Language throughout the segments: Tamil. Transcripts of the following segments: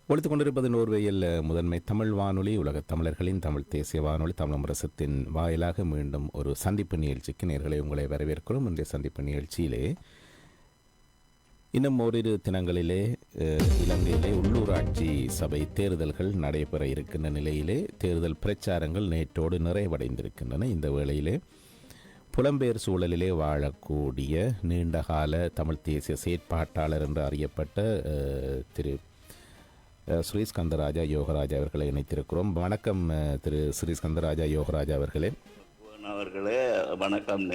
ஒழித்துக் கொண்டிருப்பது நோர்வேயில் முதன்மை தமிழ் வானொலி, உலகத் தமிழர்களின் தமிழ் தேசிய வானொலி தமிழரசத்தின் வாயிலாக மீண்டும் ஒரு சந்திப்பு நிகழ்ச்சிக்கு நேர்களை உங்களை வரவேற்கிறோம். இன்றைய சந்திப்பு நிகழ்ச்சியிலே இன்னும் ஓரிரு தினங்களிலே இலங்கையிலே உள்ளூராட்சி சபை தேர்தல்கள் நடைபெற இருக்கின்ற நிலையிலே தேர்தல் பிரச்சாரங்கள் நேற்றோடு நிறைவடைந்திருக்கின்றன. இந்த வேளையிலே புலம்பெயர் சூழலிலே வாழக்கூடிய நீண்டகால தமிழ் தேசிய செயற்பாட்டாளர் என்று அறியப்பட்ட திரு ஸ்ரீஸ்கந்தராஜா யோகராஜா அவர்களை இணைத்திருக்கிறோம். வணக்கம் திரு ஸ்ரீஸ்கந்தராஜா யோகராஜா அவர்களே. வணக்கம்.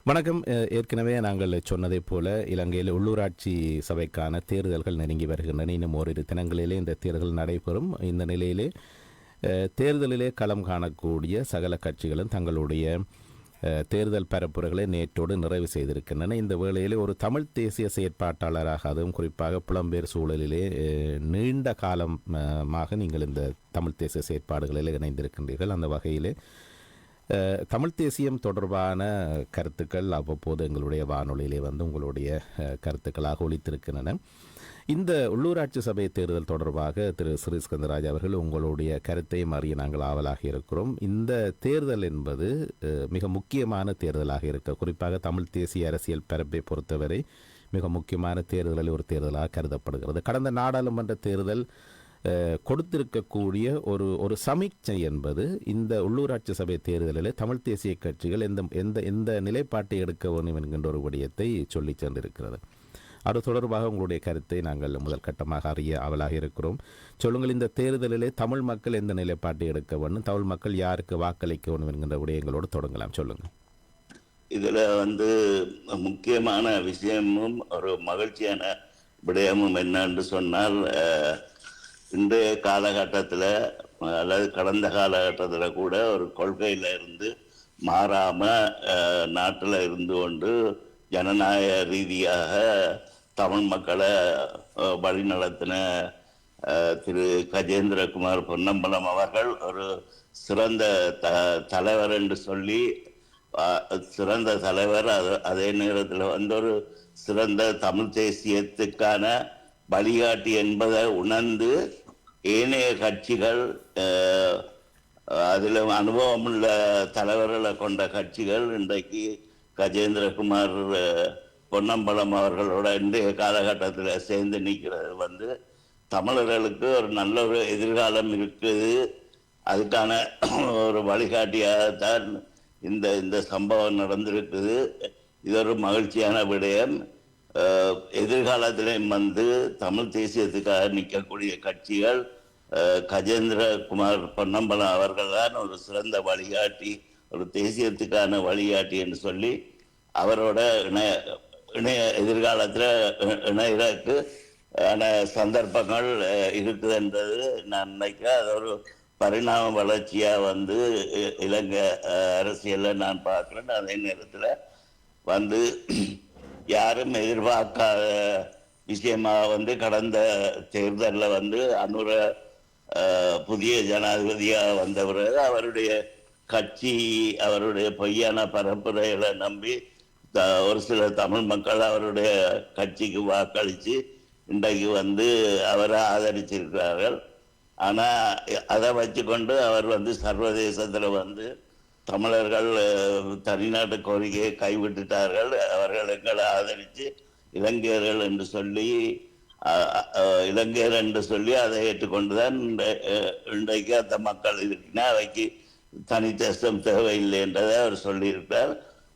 வணக்கம். ஏற்கனவே நாங்கள் சொன்னதைப் போல இலங்கையில் உள்ளூராட்சி சபைக்கான தேர்தல்கள் நெருங்கி வருகின்றன. இன்னும் ஓரிரு தினங்களிலே இந்த தேர்தல் நடைபெறும். இந்த நிலையிலே தேர்தலிலே களம் காணக்கூடிய சகல கட்சிகளும் தங்களுடைய தேர்தல் பரப்புரைகளை நேற்றோடு நிறைவு செய்திருக்கின்றன. இந்த வேளையிலே ஒரு தமிழ் தேசிய செயற்பாட்டாளராக, அதுவும் குறிப்பாக புலம்பெயர் சூழலிலே நீண்ட காலமாக நீங்கள் இந்த தமிழ் தேசிய செயற்பாடுகளில் இணைந்திருக்கின்றீர்கள். அந்த வகையிலே தமிழ் தேசியம் தொடர்பான கருத்துக்கள் அவ்வப்போது எங்களுடைய வானொலியிலே உங்களுடைய கருத்துக்களாக ஒலித்திருக்கின்றன. இந்த உள்ளூராட்சி சபை தேர்தல் தொடர்பாக திரு ஸ்ரீஸ்கந்தராஜ் அவர்கள் உங்களுடைய கருத்தையும் அறிய நாங்கள் ஆவலாக இருக்கிறோம். இந்த தேர்தல் என்பது மிக முக்கியமான தேர்தலாக இருக்க, குறிப்பாக தமிழ் தேசிய அரசியல் பரப்பை பொறுத்தவரை மிக முக்கியமான தேர்தலில் ஒரு தேர்தலாக கருதப்படுகிறது. கடந்த நாடாளுமன்ற தேர்தல் கொடுத்திருக்கக்கூடிய ஒரு சமீட்சை என்பது இந்த உள்ளூராட்சி சபை தேர்தலில் தமிழ் தேசிய கட்சிகள் எந்த நிலைப்பாட்டை எடுக்க வேண்டும் என்கின்ற ஒரு விடயத்தை சொல்லி சென்றிருக்கிறது. அது தொடர்பாக உங்களுடைய கருத்தை நாங்கள் முதல் கட்டமாக அறிய ஆவலாக இருக்கிறோம். சொல்லுங்கள், இந்த தேர்தலிலே தமிழ் மக்கள் எந்த நிலைப்பாட்டை எடுக்க வேண்டும், தமிழ் மக்கள் யாருக்கு வாக்களிக்க வேண்டும் என்கின்ற விடயங்களோடு தொடங்கலாம். சொல்லுங்கள். இதில் முக்கியமான விஷயமும் ஒரு மகிழ்ச்சியான விடயமும் என்னன்னு சொன்னால், இன்றைய காலகட்டத்தில் அல்லது கடந்த காலகட்டத்தில் கூட ஒரு கொள்கையில் இருந்து மாறாமல் நாட்டில் இருந்து கொண்டு ஜனநாயக ரீதியாக தமிழ் மக்களை வழிநடத்தின திரு கஜேந்திரகுமார் பொன்னம்பலம் அவர்கள் ஒரு சிறந்த தலைவர் என்று சொல்லி, சிறந்த தலைவர், அதே நேரத்தில் ஒரு சிறந்த தமிழ் தேசியத்துக்கான வழிகாட்டி என்பதை உணர்ந்து ஏனைய கட்சிகள், அதில் அனுபவமுள்ள தலைவர்களை கொண்ட கட்சிகள் இன்றைக்கு கஜேந்திரகுமார் பொன்னம்பலம் அவர்களோட இன்றைய காலகட்டத்தில் சேர்ந்து நிற்கிறது தமிழர்களுக்கு ஒரு நல்ல ஒரு எதிர்காலம் இருக்குது. அதுக்கான ஒரு வழிகாட்டியாகத்தான் இந்த சம்பவம் நடந்திருக்குது. இது ஒரு மகிழ்ச்சியான விடயம். எதிர்காலத்திலையும் தமிழ் தேசியத்துக்காக நிற்கக்கூடிய கட்சிகள் கஜேந்திரகுமார் பொன்னம்பலம் அவர்கள் தான் ஒரு சிறந்த வழிகாட்டி, ஒரு தேசியத்துக்கான வழிகாட்டி என்று சொல்லி அவரோட இணைய எதிர்காலத்தில் இணையக்கு சந்தர்ப்பங்கள் இருக்குது என்றது நான் நினைக்கிறேன். அது ஒரு பரிணாம வளர்ச்சியாக இலங்கை அரசியலில் நான் பார்க்குறேன். அதே நேரத்தில் யாரும் எதிர்பார்க்காத விஷயமாக கடந்த தேர்தலில் அனுர புதிய ஜனாதிபதியாக வந்தவர் அவருடைய கட்சி அவருடைய பொய்யான பரப்புரைகளை நம்பி ஒரு சில தமிழ் மக்கள் அவருடைய கட்சிக்கு வாக்களித்து இன்றைக்கு அவரை ஆதரிச்சிருக்கிறார்கள். ஆனால் அதை வச்சுக்கொண்டு அவர் சர்வதேசத்தில் தமிழர்கள் தனிநாட்டு கோரிக்கையை கைவிட்டுட்டார்கள், அவர்கள் எங்களை ஆதரித்து இலங்கையர்கள் என்று சொல்லி அதை ஏற்றுக்கொண்டு தான் இன்றைக்கு அந்த மக்கள் இருக்குன்னா அவைக்கு தனித்தேசம் தேவையில்லை என்றதை அவர் சொல்லியிருக்கிறார்.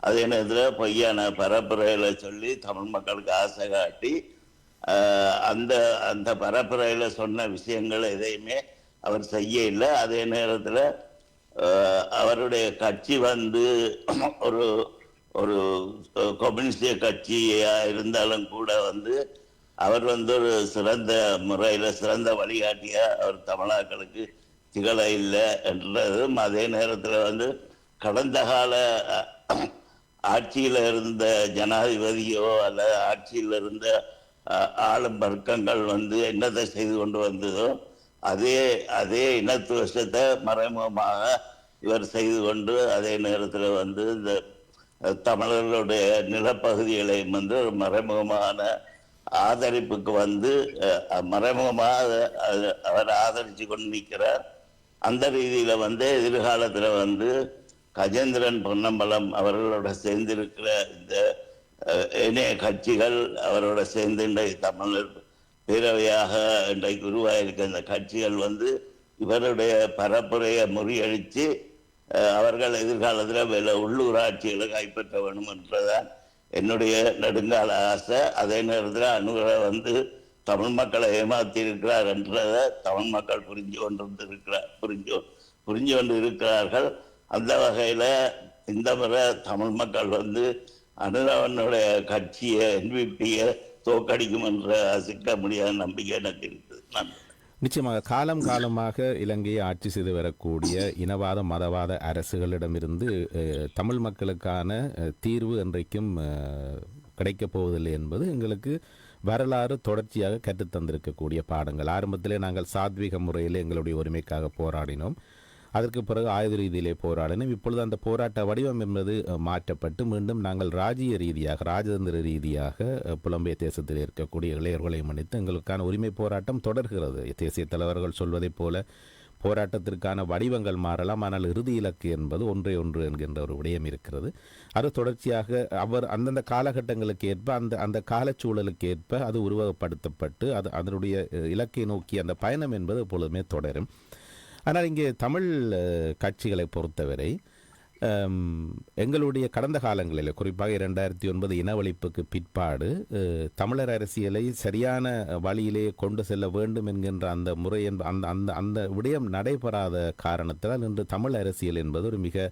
அதே நேரத்தில் பொய்யான பரப்புரைகளை சொல்லி தமிழ் மக்களுக்கு ஆசை காட்டி அந்த பரப்புரையில் சொன்ன விஷயங்கள் எதையுமே அவர் செய்ய இல்லை. அதே நேரத்தில் அவருடைய கட்சி ஒரு ஒரு கம்யூனிஸ்டிய கட்சியாக இருந்தாலும் கூட அவர் ஒரு சிறந்த முறையில் சிறந்த வழிகாட்டியாக அவர் தமிழர்களுக்கு திகழ இல்லை என்றதும், அதே நேரத்தில் கடந்த கால ஆட்சியில் இருந்த ஜனாதிபதியோ அல்ல ஆட்சியில் இருந்த ஆளும் வர்க்கங்கள் என்னத்தை செய்து கொண்டு வந்ததோ அதே இனத்துவத்தை மறைமுகமாக இவர் செய்து கொண்டு, அதே நேரத்தில் இந்த தமிழர்களுடைய நிலப்பகுதிகளையும் ஒரு மறைமுகமான ஆதரிப்புக்கு வந்து மறைமுகமாக அவர் ஆதரித்து கொண்டு நிற்கிறார். அந்த ரீதியில வந்து எதிர்காலத்துல வந்து கஜேந்திரன் பொன்னம்பலம் அவர்களோட சேர்ந்திருக்கிற இந்த இணைய கட்சிகள் அவரோட சேர்ந்து இன்றைக்கு தமிழர் பேரவையாக இன்றைக்கு உருவாயிருக்க இந்த கட்சிகள் வந்து இவருடைய பரப்புரையை முறியடித்து அவர்கள் எதிர்காலத்தில் உள்ளூராட்சிகளை கைப்பற்ற வேண்டும் என்றதான் என்னுடைய நெடுங்கால ஆசை. அதே நேரத்தில் அனுரை வந்து தமிழ் மக்களை ஏமாற்றி இருக்கிறார் என்றதை தமிழ் மக்கள் புரிஞ்சு கொண்டு இருக்கிறார்கள். அந்த வகையில் இந்த முறை தமிழ் மக்கள் வந்து அனுரவனுடைய கட்சியை NVP-யை தோக்கடிக்கும் என்ற அசிக்க முடியாத நம்பிக்கை எனக்கு இருக்குது. நன்றி. நிச்சயமாக காலமாக இலங்கையை ஆட்சி செய்து வரக்கூடிய இனவாத மதவாத அரசுகளிடமிருந்து தமிழ் மக்களுக்கான தீர்வு என்றைக்கும் கிடைக்கப் போவதில்லை என்பது எங்களுக்கு வரலாறு தொடர்ச்சியாக கற்றுத்தந்திருக்கக்கூடிய பாடங்கள். ஆரம்பத்திலே நாங்கள் சாத்வீக முறையில் எங்களுடைய உரிமைக்காக போராடினோம். அதற்கு பிறகு ஆயுத ரீதியிலே போராடினோம். இப்பொழுது அந்த போராட்ட வடிவம் என்பது மாற்றப்பட்டு மீண்டும் நாங்கள் ராஜதந்திர ரீதியாக புலம்பெயர் தேசத்தில் இருக்கக்கூடிய இளையர்களை மன்னித்து எங்களுக்கான உரிமை போராட்டம் தொடர்கிறது. தேசிய தலைவர்கள் சொல்வதைப் போல போராட்டத்திற்கான வடிவங்கள் மாறலாம், ஆனால் இறுதி இலக்கு என்பது ஒன்றே ஒன்று என்கின்ற ஒரு விடயம் இருக்கிறது. அது தொடர்ச்சியாக அவர் அந்தந்த காலகட்டங்களுக்கு ஏற்ப அந்த காலச்சூழலுக்கு ஏற்ப அது உருவகப்படுத்தப்பட்டு அதனுடைய இலக்கை நோக்கி அந்த பயணம் என்பது எப்பொழுதுமே தொடரும். ஆனால் இங்கே தமிழ் கட்சிகளை பொறுத்தவரை எங்களுடைய கடந்த காலங்களில் குறிப்பாக 2009 இனவழிப்புக்கு பிற்பாடு தமிழர் அரசியலை சரியான வழியிலே கொண்டு செல்ல வேண்டும் என்கின்ற அந்த முறை அந்த விடயம் நடைபெறாத காரணத்தினால் இன்று தமிழ் அரசியல் என்பது ஒரு மிக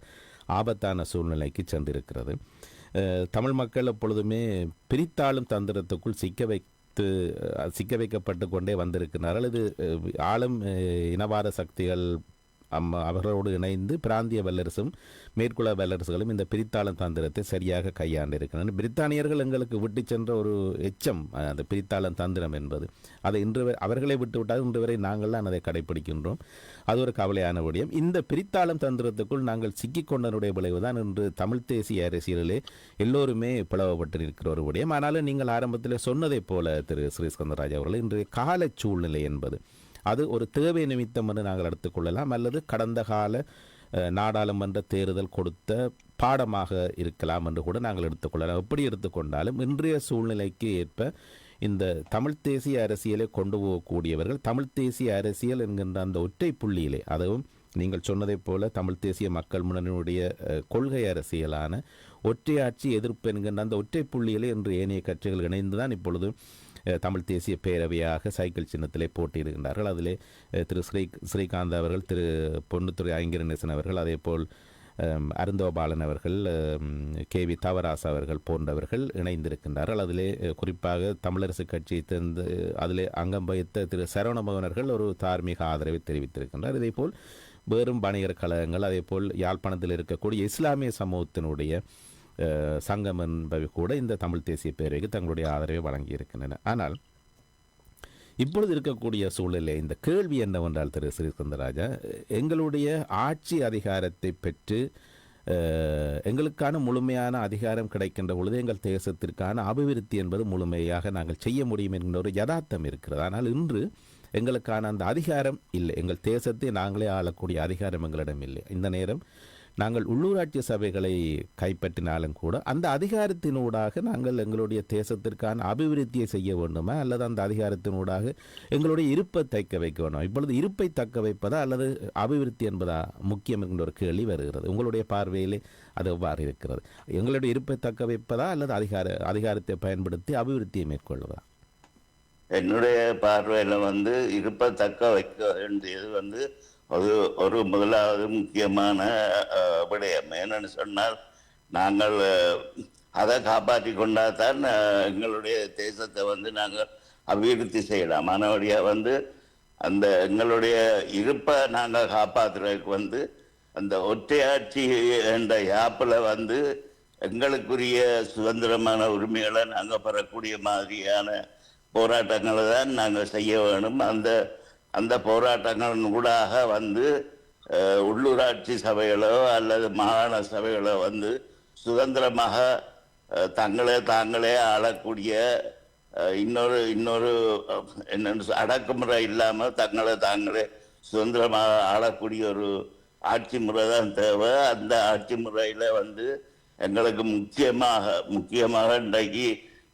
ஆபத்தான சூழ்நிலைக்கு சென்றிருக்கிறது. தமிழ் மக்கள் எப்பொழுதுமே பிரித்தாளும் தந்திரத்துக்குள் சிக்க வைக்கப்பட்டு கொண்டே வந்திருக்கிறார்கள். இது ஆளும் இனவாத சக்திகள் அவர்களோடு இணைந்து பிராந்திய வல்லரசும் மேற்குலக வல்லரசுகளும் இந்த பிரித்தாளும் தந்திரத்தை சரியாக கையாண்டு இருக்கிறார்கள். பிரித்தானியர்கள் எங்களுக்கு விட்டு சென்ற ஒரு எச்சம் அந்த பிரித்தாளும் தந்திரம் என்பது. அதை அவர்களை விட்டுவிட்டால் இன்று வரை நாங்கள் தான் அதை கடைபிடிக்கின்றோம். அது ஒரு கவலையான விடயம். இந்த பிரித்தாளும் தந்திரத்துக்குள் நாங்கள் சிக்கிக்கொண்டனுடைய விளைவுதான் இன்று தமிழ் தேசிய அரசியலிலே எல்லோருமே பிளவுபட்டிருக்கிற ஒரு விடயம். ஆனாலும் நீங்கள் ஆரம்பத்தில் சொன்னதைப் போல திரு ஸ்ரீஸ்கந்தராஜ் அவர்கள் இன்றைய கால சூழ்நிலை என்பது அது ஒரு தேவை நிமித்தம் என்று நாங்கள் எடுத்துக்கொள்ளலாம், அல்லது கடந்த கால நாடாளுமன்ற தேர்தல் கொடுத்த பாடமாக இருக்கலாம் என்று கூட நாங்கள் எடுத்துக்கொள்ளலாம். எப்படி எடுத்துக்கொண்டாலும் இன்றைய சூழ்நிலைக்கு ஏற்ப இந்த தமிழ் தேசிய அரசியலை கொண்டு போகக்கூடியவர்கள் தமிழ் தேசிய அரசியல் என்கின்ற அந்த ஒற்றை புள்ளியிலே, அதுவும் நீங்கள் சொன்னதைப் போல தமிழ் தேசிய மக்கள் முன்னணியுடைய கொள்கை அரசியலான ஒற்றையாட்சி எதிர்ப்பு என்கின்ற அந்த ஒற்றை புள்ளியிலே இன்று ஏனைய கட்சிகள் இணைந்துதான் இப்பொழுது தமிழ் தேசிய பேரவையாக சைக்கிள் சின்னத்திலே போட்டியிடுகின்றார்கள். அதிலே திரு ஸ்ரீகாந்த் அவர்கள், திரு பொன்னுத்துறை ஐங்கரநேசன் அவர்கள், அதே போல் அருந்தோபாலன் அவர்கள், KV தவராசு அவர்கள் போன்றவர்கள் இணைந்திருக்கின்றார்கள். அதிலே குறிப்பாக தமிழரசு கட்சியை சேர்ந்து அதிலே அங்கம் வகித்த திரு சரவணபவனர்கள் ஒரு தார்மீக ஆதரவை தெரிவித்திருக்கின்றார். இதேபோல் வேறும் வணிகர் கழகங்கள், அதே போல் யாழ்ப்பாணத்தில் இருக்கக்கூடிய இஸ்லாமிய சமூகத்தினுடைய சங்கம் என்பவை கூட இந்த தமிழ் தேசிய பேரவைக்கு தங்களுடைய ஆதரவை வழங்கியிருக்கின்றன. ஆனால் இப்பொழுது இருக்கக்கூடிய சூழலில் இந்த கேள்வி என்னவென்றால் திரு ஸ்ரீஸ்கந்தராஜா, எங்களுடைய ஆட்சி அதிகாரத்தை பெற்று எங்களுக்கான முழுமையான அதிகாரம் கிடைக்கின்ற பொழுது எங்கள் தேசத்திற்கான அபிவிருத்தி என்பது முழுமையாக நாங்கள் செய்ய முடியும் என்கிற ஒரு யதார்த்தம் இருக்கிறது. ஆனால் இன்று எங்களுக்கான அந்த அதிகாரம் இல்லை. எங்கள் தேசத்தை நாங்களே ஆளக்கூடிய அதிகாரம் எங்களிடம் இல்லை. இந்த நேரம் நாங்கள் உள்ளூராட்சி சபைகளை கைப்பற்றினாலும் கூட அந்த அதிகாரத்தினூடாக நாங்கள் எங்களுடைய தேசத்திற்கான அபிவிருத்தியை செய்ய வேண்டுமா, அல்லது அந்த அதிகாரத்தினூடாக எங்களுடைய இருப்பை தக்க வைக்க வேண்டுமா? இப்பொழுது இருப்பை தக்க வைப்பதா அல்லது அபிவிருத்தி என்பதா முக்கியம் என்கிற ஒரு கேள்வி வருகிறது. உங்களுடைய பார்வையிலே அது எவ்வாறு இருக்கிறது? எங்களுடைய இருப்பை தக்க வைப்பதா அல்லது அதிகாரத்தை பயன்படுத்தி அபிவிருத்தியை மேற்கொள்வதா? என்னுடைய பார்வையில் வந்து இருப்பை தக்க வைக்க வேண்டியது ஒரு முதலாவது முக்கியமான விடயம். என்னன்னு சொன்னால், நாங்கள் அதை காப்பாற்றி கொண்டாதான் எங்களுடைய தேசத்தை நாங்கள் அபிவிருத்தி செய்யலாம். மறுபடியாக அந்த எங்களுடைய இருப்பை நாங்கள் காப்பாற்றுறதுக்கு அந்த ஒற்றையாட்சி என்ற யாப்பில் எங்களுக்குரிய சுதந்திரமான உரிமைகளை நாங்கள் பெறக்கூடிய மாதிரியான போராட்டங்களை தான் நாங்கள் செய்ய வேணும். அந்த போராட்டங்களின் ஊடாக உள்ளூராட்சி சபைகளோ அல்லது மாகாண சபைகளோ சுதந்திரமாக தாங்களே ஆளக்கூடிய இன்னொரு இன்னொரு என்னென்னு அடக்குமுறை இல்லாமல் தங்களை தாங்களே சுதந்திரமாக ஆளக்கூடிய ஒரு ஆட்சி முறை தான் தேவை. அந்த ஆட்சி முறையில் வந்து எங்களுக்கு முக்கியமாக இன்றைக்கு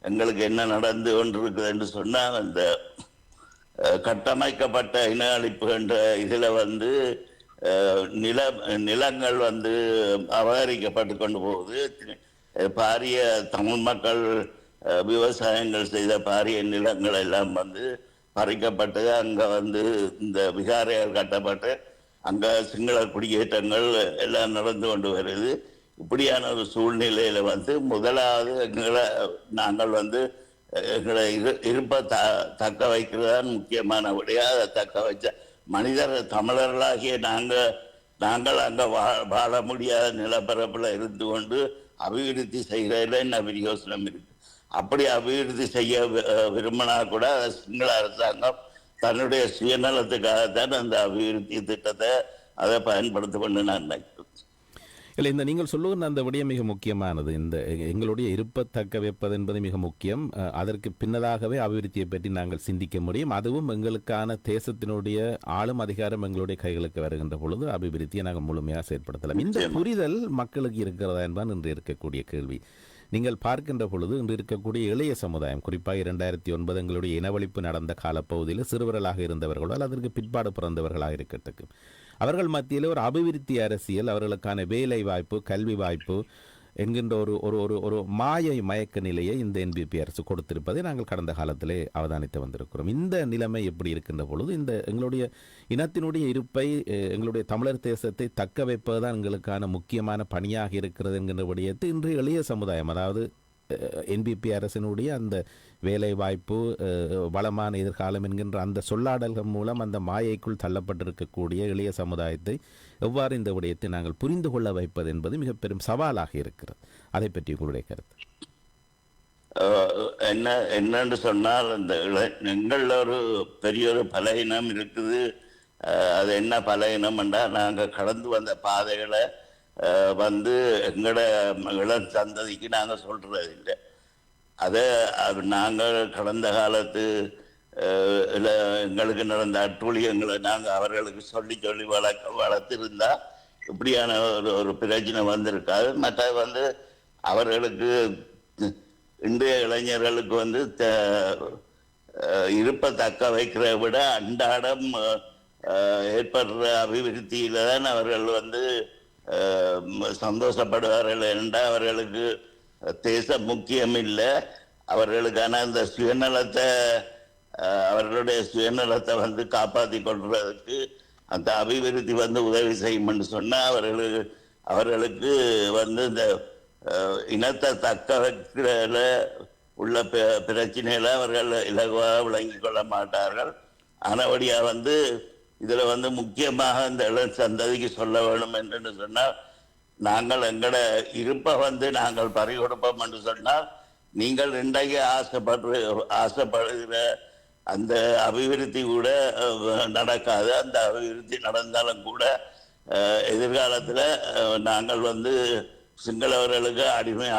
எங்களுக்கு என்ன நடந்து கொண்டிருக்குது என்று சொன்னால், அந்த கட்டமைக்கப்பட்ட இன அழிப்பு என்ற இதில் வந்து நிலங்கள் வந்து அபகரிக்கப்பட்டு கொண்டு போகுது. பாரிய தமிழ் மக்கள் விவசாயங்கள் செய்த பாரிய நிலங்கள் எல்லாம் வந்து பறிக்கப்பட்டு அங்கே வந்து இந்த விகாரைகள் கட்டப்பட்டு அங்கே சிங்கள குடியேற்றங்கள் எல்லாம் நடந்து கொண்டு வருது. இப்படியான ஒரு சூழ்நிலையில் வந்து முதலாவது நாங்கள் வந்து எங்களை இருப்பை தக்க வைக்கிறதான் முக்கியமான விடையா. அதை தக்க வச்ச மனிதர் தமிழர்களாகிய நாங்கள் அங்கே வாழ முடியாத நிலப்பரப்பில் இருந்து கொண்டு அபிவிருத்தி செய்கிறதுல என்ன பிரயோசனம் இருக்கு? அப்படி அபிவிருத்தி செய்ய விரும்பினா கூட சிங்கள அரசாங்கம் தன்னுடைய சுயநலத்துக்காகத்தான் அந்த அபிவிருத்தி திட்டத்தை அதை பயன்படுத்த கொண்டு நான் நினைக்கிறேன். இல்லை, இந்த நீங்கள் சொல்லுகிற அந்த விடயம் மிக முக்கியமானது. இந்த எங்களுடைய இருப்பை தக்க வைப்பது என்பது மிக முக்கியம். அதற்கு பின்னதாகவே அபிவிருத்தியை பற்றி நாங்கள் சிந்திக்க முடியும். அதுவும் எங்களுக்கான தேசத்தினுடைய ஆளும் அதிகாரம் எங்களுடைய கைகளுக்கு வருகின்ற பொழுது அபிவிருத்தியை நாங்கள் முழுமையாக செயற்படுத்தலாம். இந்த புரிதல் மக்களுக்கு இருக்கிறதா என்பது இன்று இருக்கக்கூடிய கேள்வி. நீங்கள் பார்க்கின்ற பொழுது இன்று இருக்கக்கூடிய இளைய சமுதாயம், குறிப்பாக 2009 எங்களுடைய இனவழிப்பு நடந்த காலப்பகுதியில் சிறுவர்களாக இருந்தவர்களோ அதற்கு பிற்பாடு பிறந்தவர்களாக இருக்கட்டும், அவர்கள் மத்தியில் ஒரு அபிவிருத்தி அரசியல், அவர்களுக்கான வேலை வாய்ப்பு, கல்வி வாய்ப்பு என்கின்ற ஒரு ஒரு ஒரு ஒரு மாயை மயக்க நிலையை இந்த என்பிபி அரசு கொடுத்திருப்பதை நாங்கள் கடந்த காலத்திலே அவதானித்து வந்திருக்கிறோம். இந்த நிலைமை எப்படி இருக்கின்ற பொழுது இந்த எங்களுடைய இனத்தினுடைய இருப்பை, எங்களுடைய தமிழர் தேசத்தை தக்க வைப்பதுதான் எங்களுக்கான முக்கியமான பணியாக இருக்கிறது என்கின்ற விடயத்தை இன்று எளிய சமுதாயம், அதாவது என்பிபி அரசினுடைய அந்த வேலை வாய்ப்பு, வளமான எதிர்காலம் என்கின்ற அந்த சொல்லாடல்கள் மூலம் அந்த மாயைக்குள் தள்ளப்பட்டிருக்கக்கூடிய எளிய சமுதாயத்தை எவ்வாறு இந்த விடயத்தை நாங்கள் புரிந்து கொள்ள வைப்பது என்பது மிக பெரும் சவாலாக இருக்கிறது. அதை பற்றி உங்களுடைய கருத்து என்னன்னு சொன்னால், இந்த எங்களில் ஒரு பெரிய ஒரு பலகீனம் இருக்குது. அது என்ன பலகீனம் என்றால், நாங்கள் கடந்து வந்த பாதைகளை வந்து எங்களோட இளம் சந்ததிக்கு நாங்கள் சொல்றது இல்லை. அதை நாங்கள் கடந்த காலத்து எங்களுக்கு நடந்த அட்டூழியங்களை நாங்கள் அவர்களுக்கு சொல்லி சொல்லி வளர்த்திருந்தா இப்படியான ஒரு பிரச்சனை வந்திருக்காது. மற்ற வந்து அவர்களுக்கு இன்றைய இளைஞர்களுக்கு வந்து இருப்பை தக்க வைக்கிறத விட அன்றாடம் ஏற்படுற அபிவிருத்தியில தான் அவர்கள் வந்து சந்தோஷப்படுவார்கள் என்றால் அவர்களுக்கு தேசம் முக்கியம் இல்லை. அவர்களுக்கான அந்த சுயநலத்தை, அவர்களுடைய சுயநலத்தை வந்து காப்பாற்றி கொள்வதற்கு அந்த அபிவிருத்தி வந்து உதவி செய்யும் சொன்னால் அவர்களுக்கு வந்து இந்த இனத்தை தக்க வைக்கிறதுல உள்ள பிரச்சனைகளை அவர்கள் இலகுவாக விளங்கி கொள்ள மாட்டார்கள். ஆனபடியாக வந்து இதில் வந்து முக்கியமாக இந்த இளம் சந்ததிக்கு சொல்ல வேணும் என்று சொன்னால், நாங்கள் எங்களோட இருப்பை வந்து நாங்கள் பறிகொடுப்போம் என்று சொன்னால், நீங்கள் இன்றைக்கு ஆசைப்படுகிற அந்த அபிவிருத்தி கூட நடக்காது. அந்த அபிவிருத்தி நடந்தாலும் கூட எதிர்காலத்தில் நாங்கள் வந்து சிங்களவர்களுக்கு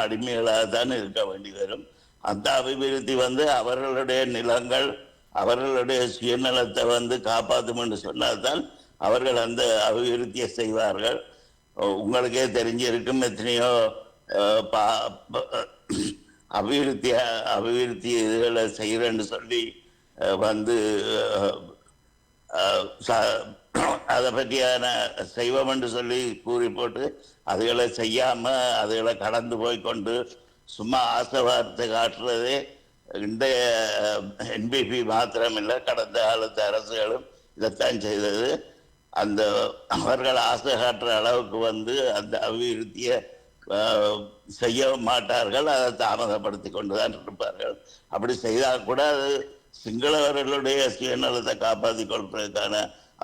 அடிமைகளாக தான் இருக்க வேண்டி வரும். அந்த அபிவிருத்தி வந்து அவர்களுடைய நிலங்கள், அவர்களுடைய சுயநலத்தை வந்து காப்பாற்றும் என்று சொன்னால்தான் அவர்கள் அந்த அபிவிருத்தியை செய்வார்கள். உங்களுக்கே தெரிஞ்சிருக்கும், எத்தனையோ அபிவிருத்தி இதுகளை செய்கிறேன்னு சொல்லி வந்து அதை பற்றியான செய்வோம் என்று சொல்லி கூறி போட்டு அதுகளை செய்யாமல் அதுகளை கடந்து போய் கொண்டு சும்மா ஆசை வார்த்தை காட்டுறதே இன்றைய என்பிபி மாத்திரமில்லை, கடந்த காலத்து அரசுகளும் இதைத்தான் செய்தது. அந்த அவர்கள் ஆசை காட்டுற அளவுக்கு வந்து அந்த அபிவிருத்தியை செய்ய மாட்டார்கள், அதை தாமதப்படுத்தி கொண்டு தான் இருப்பார்கள். அப்படி செய்தால் கூட அது சிங்களவர்களுடைய சுயநலத்தை காப்பாற்றி கொள்வதற்கான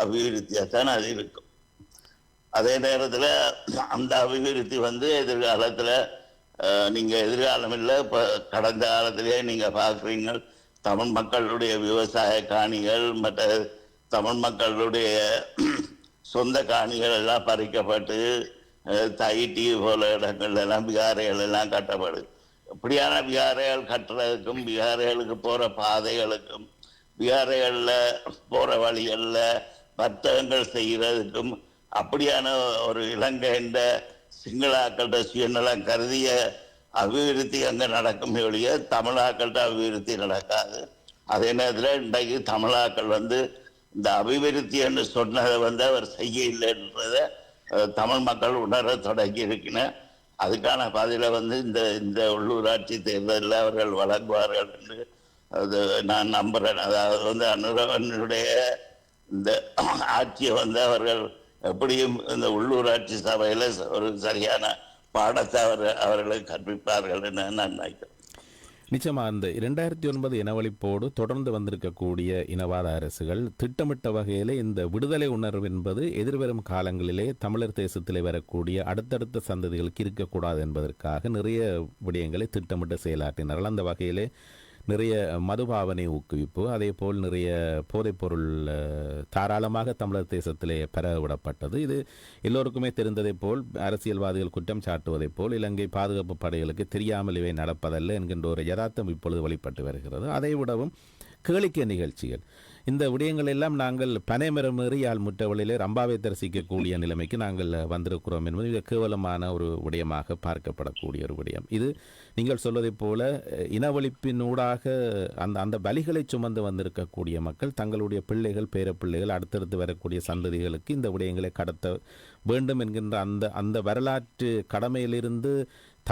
அபிவிருத்தியாகத்தான் அது இருக்கும். அதே நேரத்தில் அந்த அபிவிருத்தி வந்து எதிர்காலத்தில் நீங்கள் எதிர்காலம் இல்லை, இப்போ கடந்த காலத்திலேயே நீங்கள் பார்க்குறீங்க, தமிழ் மக்களுடைய விவசாய காணிகள், மற்ற தமிழ் மக்களுடைய சொந்த காணிகள் எல்லாம் பறிக்கப்பட்டு தைட்டி போல இடங்கள் எல்லாம் விகாரைகள் எல்லாம் கட்டப்படுது. இப்படியான விகாரைகள் கட்டுறதுக்கும் விகாரைகளுக்கு போற பாதைகளுக்கும் விகாரைகள்ல போற வழிகள்ல வர்த்தகங்கள் செய்கிறதுக்கும் அப்படியான ஒரு இலங்கை என்ற சிங்களாக்கள்கிட்ட சுயநலம் கருதிய அபிவிருத்தி அங்கே நடக்கும் ஒழிய தமிழாக்கள்கிட்ட அபிவிருத்தி நடக்காது. அதே நேரத்தில் இன்றைக்கு தமிழாக்கள் இந்த அபிவிருத்தி என்று சொன்னதை அவர் செய்ய இல்லைன்றதை தமிழ் மக்கள் உணர தொடங்கி இருக்கின. அதுக்கான பதிலை இந்த இந்த உள்ளூராட்சி தேர்தலில் அவர்கள் வழங்குவார்கள் என்று அது நான் நம்புகிறேன். அதாவது அனுரவனுடைய இந்த ஆட்சியை அவர்கள் எப்படியும் இந்த உள்ளூராட்சி சபையில் ஒரு சரியான பாடத்தை அவர்களுக்கு கற்பிப்பார்கள் என்று நான் நினைக்கிறேன். நிச்சயமாக அந்த 2009 இனவழிப்போடு தொடர்ந்து வந்திருக்கக்கூடிய இனவாத அரசுகள் திட்டமிட்ட வகையிலே இந்த விடுதலை உணர்வு என்பது எதிர்வரும் காலங்களிலே தமிழர் தேசத்திலே வரக்கூடிய அடுத்தடுத்த சந்ததிகளுக்கு இருக்கக்கூடாது என்பதற்காக நிறைய விடயங்களை திட்டமிட்டு செயலாற்றினார்கள். அந்த வகையிலே நிறைய மதுபாவனை ஊக்குவிப்பு, அதே போல் நிறைய போதைப்பொருள் தாராளமாக தமிழர் தேசத்திலே பரவிடப்பட்டது. இது எல்லோருக்குமே தெரிந்ததை போல் அரசியல்வாதிகள் குற்றம் சாட்டுவதைப் போல் இலங்கை பாதுகாப்பு படைகளுக்கு தெரியாமல் இவை நடப்பதல்ல என்கின்ற ஒரு யதார்த்தம் இப்பொழுது வெளிப்பட்டு வருகிறது. அதை விடவும் கேளிக்கை நிகழ்ச்சிகள், இந்த விடயங்கள் எல்லாம் நாங்கள் பனைமரமேறி யாழ் முற்றவழியிலே ரம்பாவை தரிசிக்கக்கூடிய நிலைமைக்கு நாங்கள் வந்திருக்கிறோம் என்பது மிக கேவலமான ஒரு விடயமாக பார்க்கப்படக்கூடிய ஒரு விடயம். இது நீங்கள் சொல்வதைப் போல இனவழிப்பினூடாக அந்த பலிகளை சுமந்து வந்திருக்கக்கூடிய மக்கள் தங்களுடைய பிள்ளைகள் பேரப்பிள்ளைகள் அடுத்தடுத்து வரக்கூடிய சந்ததிகளுக்கு இந்த விடயங்களை கடத்த வேண்டும் என்கின்ற அந்த வரலாற்று கடமையிலிருந்து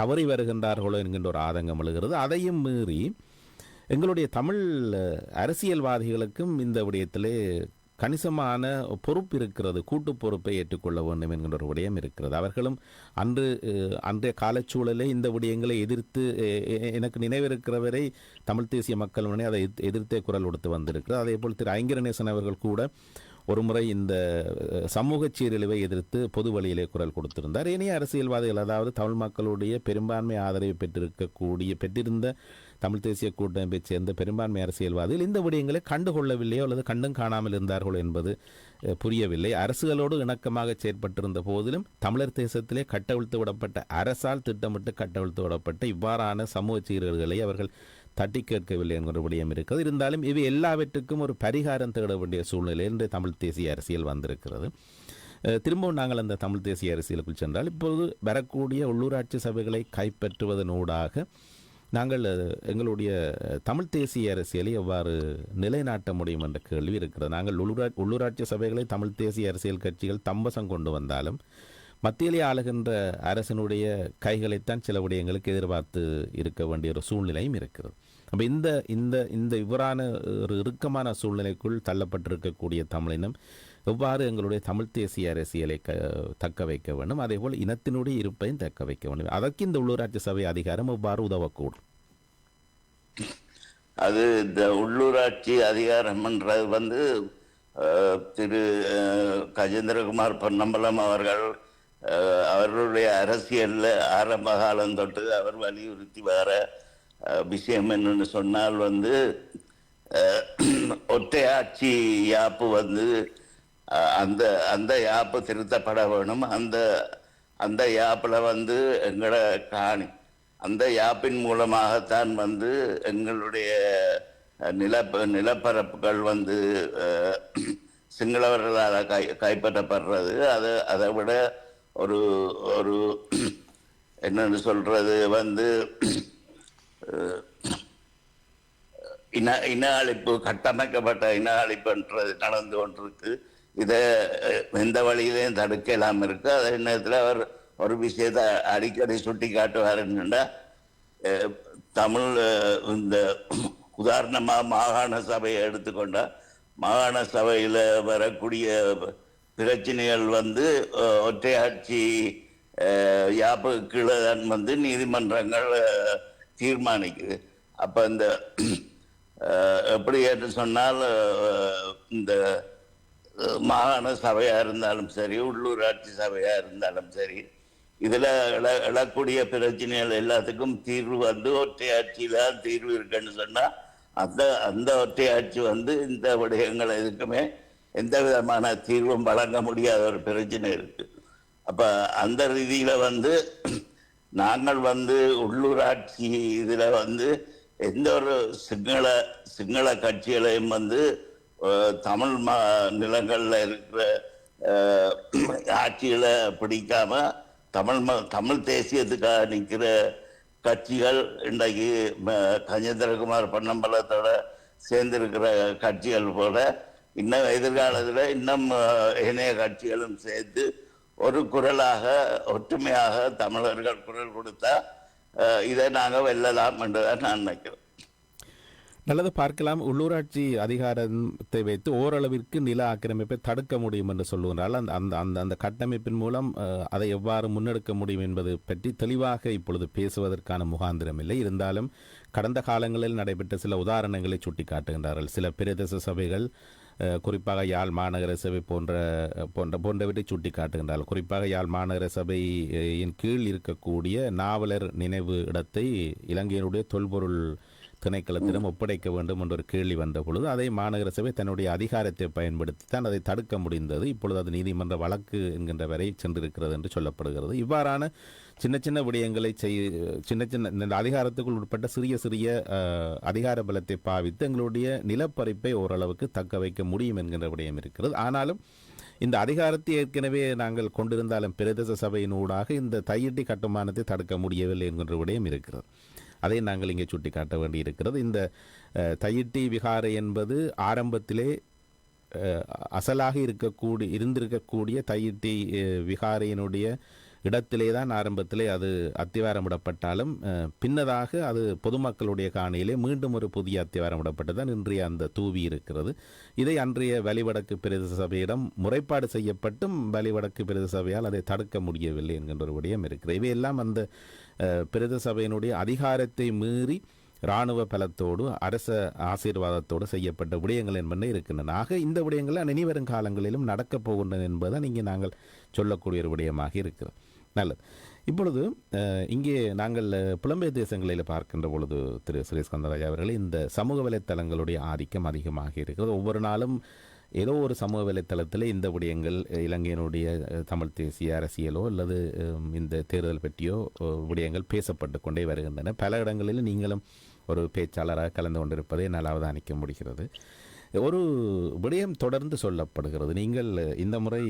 தவறி வருகின்றார்களோ என்கின்ற ஒரு ஆதங்கம் எழுகிறது. அதையும் மீறி எங்களுடைய தமிழ் அரசியல்வாதிகளுக்கும் இந்த விடயத்திலே கணிசமான பொறுப்பு இருக்கிறது, கூட்டு பொறுப்பை ஏற்றுக்கொள்ள வேண்டும் என்கின்ற ஒரு விடயம் இருக்கிறது. அவர்களும் அன்றைய காலச்சூழலை இந்த விடயங்களை எதிர்த்து எனக்கு நினைவிருக்கிறவரை தமிழ் தேசிய மக்கள் அதை எதிர்த்தே குரல் கொடுத்து வந்திருக்கிறது. அதே போல் திரு ஐங்கரநேசன் அவர்கள் கூட ஒரு முறை இந்த சமூக சீரழிவை எதிர்த்து பொது வழியிலே குரல் கொடுத்திருந்தார். இனிய அரசியல்வாதிகள், அதாவது தமிழ் மக்களுடைய பெரும்பான்மை ஆதரவை பெற்றிருந்த தமிழ் தேசிய கூட்டமைப்பைச் சேர்ந்த பெரும்பான்மை அரசியல்வாதிகள் இந்த விடயங்களை கண்டுகொள்ளவில்லையோ அல்லது கண்டும் காணாமல் இருந்தார்களோ என்பது புரியவில்லை. அரசுகளோடு இணக்கமாக செயற்பட்டிருந்த போதிலும் தமிழர் தேசத்திலே கட்டவிழ்த்து விடப்பட்ட அரசால் திட்டமிட்டு கட்டவிழ்த்து விடப்பட்ட இவ்வாறான சமூக சீரல்களை அவர்கள் தட்டி கேட்கவில்லை என்கிற விடயம் இருக்கிறது. இருந்தாலும் இவை எல்லாவற்றுக்கும் ஒரு பரிகாரம் தேட வேண்டிய சூழ்நிலை என்று தமிழ் தேசிய அரசியல் வந்திருக்கிறது. திரும்பவும் நாங்கள் அந்த தமிழ் தேசிய அரசியலுக்குள் சென்றால் இப்போது வரக்கூடிய உள்ளூராட்சி சபைகளை கைப்பற்றுவதனூடாக நாங்கள் எங்களுடைய தமிழ் தேசிய அரசியலை எவ்வாறு நிலைநாட்ட முடியும் என்ற கேள்வி இருக்கிறது. நாங்கள் உள்ளூராட்சி சபைகளை தமிழ் தேசிய அரசியல் கட்சிகள் தம்பசம் கொண்டு வந்தாலும் மத்தியிலே ஆளுகின்ற அரசனுடைய கைகளைத்தான் சில விடயங்களுக்கு எதிர்பார்த்து இருக்க வேண்டிய ஒரு சூழ்நிலையும் இருக்கிறது. அப்போ இந்த இவ்வாறான ஒரு இறுக்கமான சூழ்நிலைக்குள் தள்ளப்பட்டிருக்கக்கூடிய தமிழினம் எவ்வாறு எங்களுடைய தமிழ் தேசிய அரசியலை தக்க வைக்க வேண்டும், அதே போல் இனத்தினுடைய இருப்பையும் தக்க வைக்க வேண்டும், அதற்கு இந்த உள்ளூராட்சி சபை அதிகாரம் எவ்வாறு உதவக்கூடும்? அது இந்த உள்ளூராட்சி அதிகாரம்ன்றது திரு கஜேந்திரகுமார் பொன்னம்பலம் அவர்கள் அவர்களுடைய அரசியலில் ஆரம்ப காலம் தொட்டு அவர் வலியுறுத்தி வர விஷயம் என்னன்னு சொன்னால் ஒற்றையாட்சி யாப்பு அந்த அந்த யாப்பு திருத்தப்பட வேணும். அந்த யாப்பில் எங்களை காணி அந்த யாப்பின் மூலமாகத்தான் எங்களுடைய நிலப்பரப்புகள் சிங்களவர்களால் கைப்பற்றப்படுறது. அதை விட ஒரு ஒரு என்னன்னு சொல்றது இன அழிப்பு, கட்டமைக்கப்பட்ட இன அழிப்புன்றது நடந்து கொண்டிருக்கு. இதை எந்த வழியிலையும் தடுக்கலாம் இருக்கு. அதே நேரத்தில் அவர் ஒரு விஷயத்தை அடிக்கடி சுட்டி காட்டுவார் என்னென்னா, தமிழ் இந்த உதாரணமாக மாகாண சபையை எடுத்துக்கொண்டா மாகாண சபையில் வரக்கூடிய பிரச்சனைகள் ஒற்றையாட்சி யாப்பு கீழே தான் நீதிமன்றங்கள் தீர்மானிக்குது. அப்போ இந்த எப்படி என்று சொன்னால் இந்த மாகாண சபையாக இருந்தாலும் சரி, உள்ளூராட்சி சபையாக இருந்தாலும் சரி, இதில் எழக்கூடிய பிரச்சனைகள் எல்லாத்துக்கும் தீர்வு ஒற்றையாட்சியில் தான் தீர்வு இருக்குன்னு சொன்னால் அந்த ஒற்றையாட்சி இந்த விடயங்கள் எதுக்குமே எந்த விதமான தீர்வும் வழங்க முடியாத ஒரு பிரச்சனை இருக்கு. அப்ப அந்த ரீதியில நாங்கள் வந்து உள்ளூராட்சி இதுல வந்து எந்த ஒரு சிங்கள கட்சிகளையும் வந்து தமிழ் நிலங்கள்ல இருக்கிற ஆட்சிகளை பிடிக்காம தமிழ் தேசியத்துக்காக நிற்கிற கட்சிகள் இன்றைக்கு கஜேந்திரகுமார் பொன்னம்பலத்தோட சேர்ந்திருக்கிற கட்சிகள் போல இன்னும் எதிர்காலத்தில் இன்னும் இணைய கட்சிகளும் சேர்த்து ஒரு குரலாக ஒற்றுமையாக தமிழர்கள் குரல் கொடுத்தா இதை நாங்கள் வெல்லலாம் என்றுதான் நான் நினைக்கிறேன். நல்லது, பார்க்கலாம். உள்ளூராட்சி அதிகாரத்தை வைத்து ஓரளவிற்கு நில ஆக்கிரமிப்பை தடுக்க முடியும் என்று சொல்லுகிறால் அந்த அந்த அந்த கட்டமைப்பின் மூலம் அதை எவ்வாறு முன்னெடுக்க முடியும் என்பது பற்றி தெளிவாக இப்பொழுது பேசுவதற்கான முகாந்திரம் இல்லை. இருந்தாலும் கடந்த காலங்களில் நடைபெற்ற சில உதாரணங்களை சுட்டிக்காட்டுகின்றார்கள். சில பிரதேச சபைகள், குறிப்பாக யாழ் மாநகர சபை போன்றவற்றை சுட்டி காட்டுகின்றார்கள். குறிப்பாக யாழ் மாநகர சபையின் கீழ் இருக்கக்கூடிய நாவலர் நினைவு இடத்தை இலங்கையினுடைய தொல்பொருள் திணைக்களத்திடம் ஒப்படைக்க வேண்டும் என்ற ஒரு கேள்வி வந்த பொழுது அதை மாநகர சபை தன்னுடைய அதிகாரத்தை பயன்படுத்தி தான் அதை தடுக்க முடிந்தது. இப்பொழுது அது நீதிமன்ற வழக்கு என்கின்ற வரை சென்றிருக்கிறது என்று சொல்லப்படுகிறது. இவ்வாறான சின்ன சின்ன விடயங்களை சின்ன அதிகாரத்துக்குள் உட்பட்ட சிறிய அதிகார பலத்தை பாவித்து எங்களுடைய நிலப்பறிப்பை ஓரளவுக்கு தக்க வைக்க முடியும் என்கின்ற விடயம் இருக்கிறது. ஆனாலும் இந்த அதிகாரத்தை ஏற்கனவே நாங்கள் கொண்டிருந்தாலும் பிரதேச சபையினூடாக இந்த தையிட்டி கட்டுமானத்தை தடுக்க முடியவில்லை என்கின்ற விடயம் இருக்கிறது. அதை நாங்கள் இங்கே சுட்டி காட்ட வேண்டியிருக்கிறது. இந்த தையிட்டி விகாரை என்பது ஆரம்பத்திலே அசலாக இருந்திருக்கக்கூடிய தையிட்டி விகாரையினுடைய இடத்திலே தான் ஆரம்பத்திலே அது அத்திவாரமிடப்பட்டாலும் பின்னதாக அது பொதுமக்களுடைய காணியிலே மீண்டும் ஒரு புதிய அத்திவாரமிடப்பட்டதான் இன்றைய அந்த தூவி இருக்கிறது. இதை அன்றைய வலிவடக்கு பிரதேச சபையிடம் முறைப்பாடு செய்யப்பட்டும் வலிவடக்கு பிரதேச சபையால் அதை தடுக்க முடியவில்லை என்கின்ற ஒரு விடயம் இருக்கிறது. இவையெல்லாம் அந்த பிரதேச சபையினுடைய அதிகாரத்தை மீறி இராணுவ பலத்தோடு அரச ஆசீர்வாதத்தோடு செய்யப்பட்ட விடயங்கள் என்பன இருக்கின்றன. ஆக இந்த விடயங்கள் இனிவரும் காலங்களிலும் நடக்கப் போகின்றன என்பதுதான் இங்கே நாங்கள் சொல்லக்கூடிய ஒரு விடயமாக இருக்கிறது. நல்லது. இப்பொழுது இங்கே நாங்கள் புலம்பெயர் தேசங்களில் பார்க்கின்ற பொழுது திரு சுரேஷ் கந்தராஜா அவர்களே, இந்த சமூக வலைத்தளங்களுடைய ஆதிக்கம் அதிகமாக இருக்கிறது. ஒவ்வொரு நாளும் ஏதோ ஒரு சமூக வலைத்தளத்தில் இந்த விடயங்கள் இலங்கையினுடைய தமிழ் தேசிய அரசியலோ அல்லது இந்த தேர்தல் பற்றியோ விடயங்கள் பேசப்பட்டு கொண்டே வருகின்றன. பல இடங்களில் நீங்களும் ஒரு பேச்சாளராக கலந்து கொண்டிருப்பதை என்னால் அவதானிக்க முடிகிறது. ஒரு விடயம் தொடர்ந்து சொல்லப்படுகிறது. நீங்கள் இந்த முறை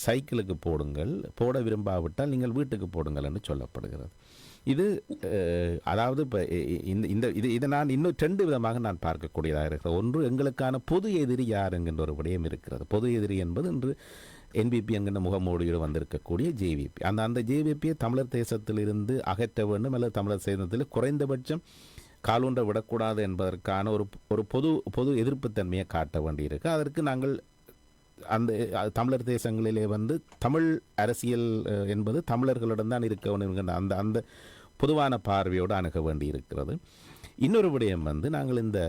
சைக்கிளுக்கு போடுங்கள், போட விரும்பாவிட்டால் நீங்கள் வீட்டுக்கு போடுங்கள் என்று சொல்லப்படுகிறது. இது அதாவது இப்போ இதை நான் இன்னும் 2 விதமாக நான் பார்க்கக்கூடியதாக இருக்கிறது. ஒன்று, எங்களுக்கான பொது எதிரி யார் என்கின்ற ஒரு விடயம் இருக்கிறது. பொது எதிரி என்பது இன்று என்பிபி என்கின்ற முகமூடியோடு வந்திருக்கக்கூடிய ஜேவிபி. அந்த ஜேவிபியை தமிழர் தேசத்திலிருந்து அகற்ற வேண்டும் அல்லது தமிழர் தேசத்தில் குறைந்தபட்சம் காலூன்ற விடக்கூடாது என்பதற்கான ஒரு பொது எதிர்ப்புத்தன்மையை காட்ட வேண்டியிருக்கு. அதற்கு நாங்கள் அந்த தமிழர் தேசங்களிலே தமிழ் அரசியல் என்பது தமிழர்களிடம் தான் இருக்க வேண்டும் அந்த அந்த பொதுவான பார்வையோடு அணுக வேண்டி இருக்கிறது. இன்னொரு விடயம் நாங்கள் இந்த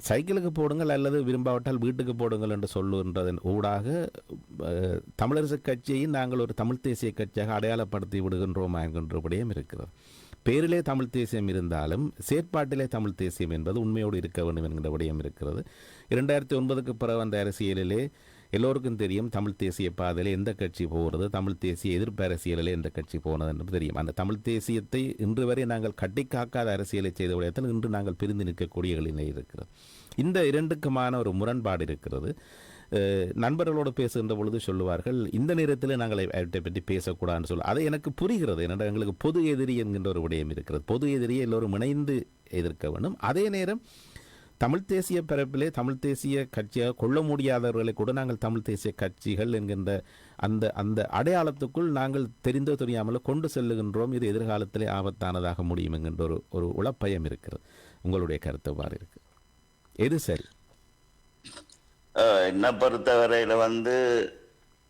சைக்கிளுக்கு போடுங்கள் அல்லது விரும்பாவிட்டால் வீட்டுக்கு போடுங்கள் என்று சொல்லுகின்றதன் ஊடாக தமிழரசு கட்சியை நாங்கள் ஒரு தமிழ் தேசிய கட்சியாக அடையாளப்படுத்தி விடுகின்றோமா என்கின்ற விடயம் இருக்கிறது. பேரிலே தமிழ் தேசியம் இருந்தாலும் செயற்பாட்டிலே தமிழ் தேசியம் என்பது உண்மையோடு இருக்க வேண்டும் என்கிற விடயம் இருக்கிறது. 2009க்கு பிறகு வந்த அரசியலிலே எல்லோருக்கும் தெரியும் தமிழ் தேசிய பாதையில் எந்த கட்சி போகிறது, தமிழ் தேசிய எதிர்ப்பு அரசியலில் எந்த கட்சி போனது என்று தெரியும். அந்த தமிழ் தேசியத்தை இன்று வரை நாங்கள் கட்டி காக்காத அரசியலை செய்த விடயத்தில் இன்று நாங்கள் பிரிந்து நிற்கக்கூடிய நிலை இருக்கிறது. இந்த இரண்டுக்குமான ஒரு முரண்பாடு இருக்கிறது. நண்பர்களோடு பேசுகின்ற பொழுது சொல்லுவார்கள், இந்த நேரத்தில் நாங்கள் அவற்றை பற்றி பேசக்கூடாதுன்னு சொல்ல. அதை எனக்கு புரிகிறது. ஏனென்றால் எங்களுக்கு பொது எதிரி என்கின்ற ஒரு விடயம் இருக்கிறது. பொது எதிரியை எல்லோரும் இணைந்து எதிர்க்க வேண்டும். அதே நேரம் தமிழ் தேசிய பரப்பிலே தமிழ் தேசிய கட்சியாக கொள்ள முடியாதவர்களை கூட நாங்கள் தமிழ் தேசிய கட்சிகள் என்கின்ற அந்த அந்த அடையாளத்துக்குள் நாங்கள் தெரிந்தோ தெரியாமலோ கொண்டு செல்லுகின்றோம். இது எதிர்காலத்திலே ஆபத்தானதாக முடியும் என்கின்ற ஒரு உளப்பயம் இருக்கிறது. உங்களுடைய கருத்து எவ்வாறு இருக்கு? எது சரி? என்னை பொறுத்தவரையில்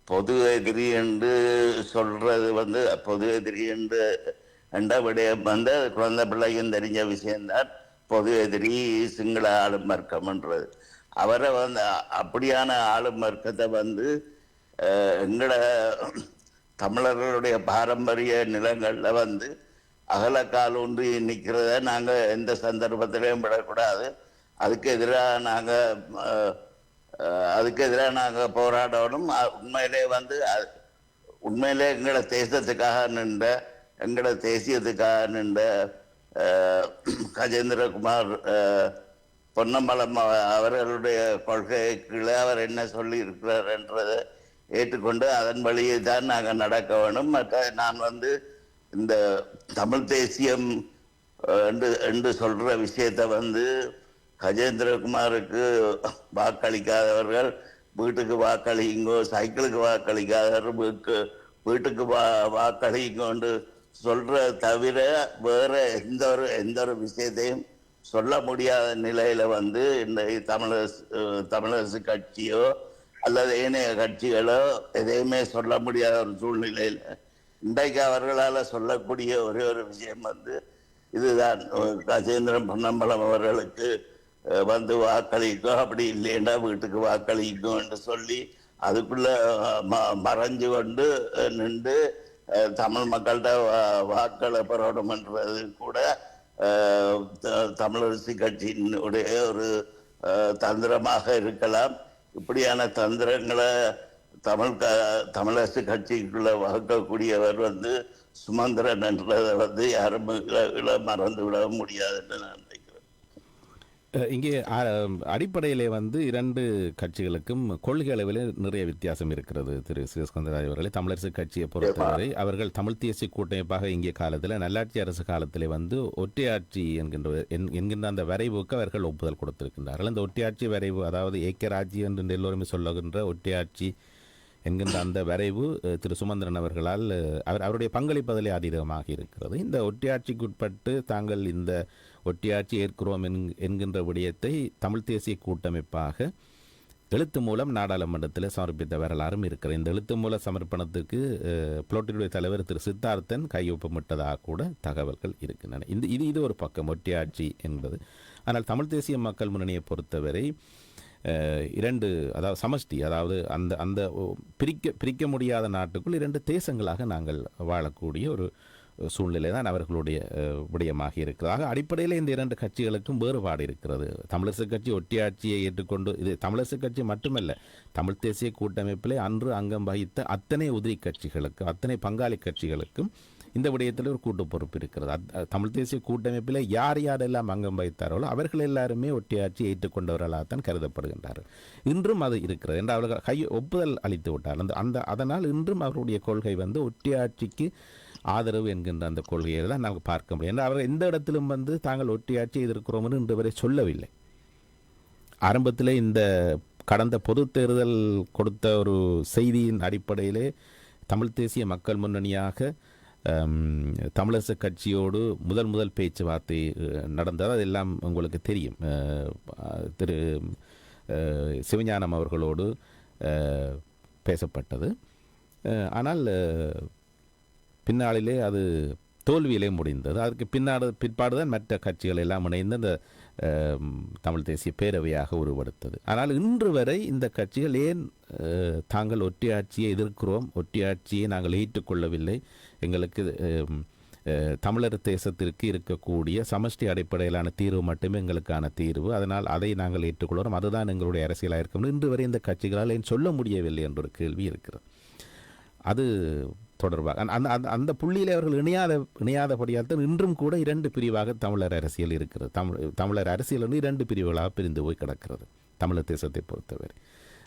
பொது எதிரி என்று சொல்றது பொது எதிரி என்று என்ற விடயம் குழந்தை பிள்ளைக்கும் தெரிஞ்ச விஷயம்தான். பொது எதிரி சிங்கள ஆளும் வர்க்கம்ன்றது. அவரை அப்படியான ஆளும் வர்க்கத்தை எங்களோட தமிழர்களுடைய பாரம்பரிய நிலங்களில் அகலக்கால் ஊன்றி நிற்கிறத நாங்கள் எந்த சந்தர்ப்பத்திலையும் விடக்கூடாது. அதுக்கு எதிராக நாங்கள் போராடணும். உண்மையிலே உண்மையிலே எங்களோட தேசத்துக்காக நின்ற எங்களோட தேசியத்துக்காக நின்ற கஜேந்திரகுமார் பொன்னம்பலம் அவர்களுடைய கொள்கைக்குள்ளே அவர் என்ன சொல்லி இருக்கிறார் என்றதை ஏற்றுக்கொண்டு அதன் வழியை தான் நாங்கள் நடக்க வேணும். மற்ற நான் இந்த தமிழ் தேசியம் என்று சொல்ற விஷயத்தை கஜேந்திரகுமாருக்கு வாக்களிக்காதவர்கள் வீட்டுக்கு வாக்களிங்கோ, சைக்கிளுக்கு வாக்களிக்காதவர்கள் வீட்டுக்கு வாக்களிங்கோன்னு சொல்ற தவிர வேற எந்த ஒரு விஷயத்தையும் சொல்ல முடியாத நிலையில இந்த தமிழரசு கட்சியோ அல்லது ஏனைய கட்சிகளோ எதையுமே சொல்ல முடியாத ஒரு சூழ்நிலையில இன்றைக்கு அவர்களால் சொல்லக்கூடிய ஒரே ஒரு விஷயம் இதுதான், கஜேந்திரன் பொன்னம்பலம் அவர்களுக்கு வாக்களிக்கும், அப்படி இல்லைன்னா வீட்டுக்கு வாக்களிக்கும் என்று சொல்லி அதுக்குள்ள மறைஞ்சு கொண்டு நின்று தமிழ் மக்கள்கிட்ட வாக்களை பெறணும்ன்றது கூட தமிழரசு கட்சியினுடைய ஒரு தந்திரமாக இருக்கலாம். இப்படியான தந்திரங்களை தமிழரசு கட்சிக்குள்ள வகுக்கக்கூடியவர் சுமந்திரன் என்றதை யாரும் மறந்து விட முடியாது என்று நான் நினைக்கிறேன். இங்கே அடிப்படையிலே இரண்டு கட்சிகளுக்கும் கொள்கை அளவில் நிறைய வித்தியாசம் இருக்கிறது. திரு சிவஸ்கந்தராஜ் அவர்களை தமிழரசு கட்சியை பொறுத்தவரை அவர்கள் தமிழ் தேசிய கூட்டமைப்பாக இங்கே காலத்தில் நல்லாட்சி அரசு காலத்திலே ஒற்றையாட்சி என்கின்ற அந்த வரைவுக்கு அவர்கள் ஒப்புதல் கொடுத்திருக்கின்றார்கள். அந்த ஒற்றையாட்சி வரைவு, அதாவது ஏக்கராட்சி என்று எல்லோருமே சொல்லுகின்ற ஒற்றையாட்சி என்கின்ற அந்த வரைவு திரு சுமந்திரன் அவர்களால் அவருடைய பங்களிப்பதிலே அதிகமாக இருக்கிறது. இந்த ஒற்றையாட்சிக்குட்பட்டு தாங்கள் இந்த ஒற்றையாட்சி ஏற்கிறோம் என்கின்ற விடயத்தை தமிழ் தேசிய கூட்டமைப்பாக எழுத்து மூலம் நாடாளுமன்றத்தில் சமர்ப்பித்த வரலாறும் இருக்கிறது. இந்த எழுத்து மூல சமர்ப்பணத்துக்கு புலோட்டினுடைய தலைவர் திரு சித்தார்த்தன் கையொப்பமிட்டதாக கூட தகவல்கள் இருக்கின்றன. இது ஒரு பக்கம் ஒற்றையாட்சி என்பது. ஆனால் தமிழ் தேசிய மக்கள் முன்னணியை பொறுத்தவரை இரண்டு, அதாவது சமஷ்டி, அதாவது அந்த பிரிக்க முடியாத நாட்டுக்குள் இரண்டு தேசங்களாக நாங்கள் வாழக்கூடிய ஒரு சூழ்நிலை தான் அவர்களுடைய விடயமாக இருக்கிறது. அடிப்படையில் இந்த இரண்டு கட்சிகளுக்கும் வேறுபாடு இருக்கிறது. தமிழரசு கட்சி ஒற்றையாட்சியை ஏற்றுக்கொண்டு, இது தமிழரசு கட்சி மட்டுமல்ல, தமிழ் தேசிய கூட்டமைப்பிலே அன்று அங்கம் வகித்த அத்தனை உதிரி கட்சிகளுக்கும் அத்தனை பங்காளி கட்சிகளுக்கும் இந்த விடயத்தில் ஒரு கூட்டு பொறுப்பு இருக்கிறது. தமிழ் தேசிய கூட்டமைப்பில் யாரெல்லாம் அங்கம் வகித்தார்களோ அவர்கள் எல்லாருமே ஒற்றையாட்சி ஏற்றுக்கொண்டவர்களாகத்தான் கருதப்படுகின்றார்கள். இன்றும் அது இருக்கிறது என்று அவர்கள் ஒப்புதல் அளித்து விட்டார். அதனால் இன்றும் அவருடைய கொள்கை ஒற்றையாட்சிக்கு ஆதரவு என்கின்ற அந்த கொள்கையை தான் நாங்கள் பார்க்க முடியும். என்று அவர்கள் எந்த இடத்திலும் தாங்கள் ஒற்றையாட்சி எதிர்க்கிறோம் என்று இன்று வரை சொல்லவில்லை. ஆரம்பத்தில் இந்த கடந்த பொது தேர்தல் கொடுத்த ஒரு செய்தியின் அடிப்படையிலே தமிழ் தேசிய மக்கள் முன்னணியாக தமிழரசு கட்சியோடு முதல் பேச்சுவார்த்தை நடந்தது. அதெல்லாம் உங்களுக்கு தெரியும். திரு சிவஞானம் அவர்களோடு பேசப்பட்டது. ஆனால் பின்னாளிலே அது தோல்வியிலே முடிந்தது. அதுக்கு பிற்பாடுதான் மற்ற கட்சிகள் எல்லாம் இணைந்து அந்த தமிழ் தேசிய பேரவையாக உருவெடுத்தது. ஆனால் இன்று வரை இந்த கட்சிகள் ஏன் தாங்கள் ஒற்றையாட்சியை எதிர்க்கிறோம், ஒற்றையாட்சியை நாங்கள் ஏற்றுக்கொள்ளவில்லை, எங்களுக்கு தமிழர் தேசத்திற்கு இருக்கக்கூடிய சமஷ்டி அடிப்படையிலான தீர்வு மட்டுமே எங்களுக்கான தீர்வு, அதனால் அதை நாங்கள் ஏற்றுக்கொள்கிறோம், அதுதான் எங்களுடைய அரசியலாக இருக்கும், இன்று வரை இந்த கட்சிகளால் ஏன் சொல்ல முடியவில்லை என்ற ஒரு கேள்வி இருக்கிறது. அது தொடர்பாக அந்த புள்ளியில் அவர்கள் இணையாதபடியால் தான் இன்றும் கூட இரண்டு பிரிவாக தமிழர் அரசியல் இருக்கிறது. தமிழர் அரசியல் இரண்டு பிரிவுகளாக பிரிந்து போய் கிடக்கிறது தமிழர் தேசத்தை பொறுத்தவரை.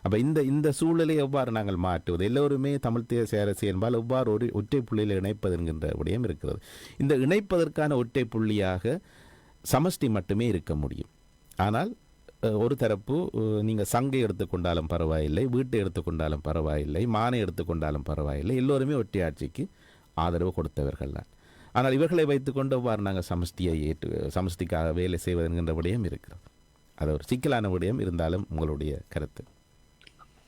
அப்போ இந்த சூழலை எவ்வாறு நாங்கள் மாற்றுவது, எல்லோருமே தமிழ் தேசிய அரசியல் என்பால் எவ்வாறு ஒரு ஒற்றை புள்ளியில் இணைப்பது என்கின்ற விடயம் இருக்கிறது. இந்த இணைப்பதற்கான ஒற்றை புள்ளியாக சமஷ்டி மட்டுமே இருக்க முடியும். ஆனால் ஒரு தரப்பு நீங்கள் சங்கை எடுத்துக்கொண்டாலும் பரவாயில்லை, வீட்டை எடுத்துக்கொண்டாலும் பரவாயில்லை, மானை எடுத்துக்கொண்டாலும் பரவாயில்லை, எல்லோருமே ஒற்றையாட்சிக்கு ஆதரவு கொடுத்தவர்கள் தான். ஆனால் இவர்களை வைத்துக்கொண்டு எவ்வாறு நாங்கள் சமஷ்டிக்காக வேலை செய்வது என்கின்ற விடயம் இருக்கிறது. அது ஒரு சிக்கலான விடயம். இருந்தாலும் உங்களுடைய கருத்து?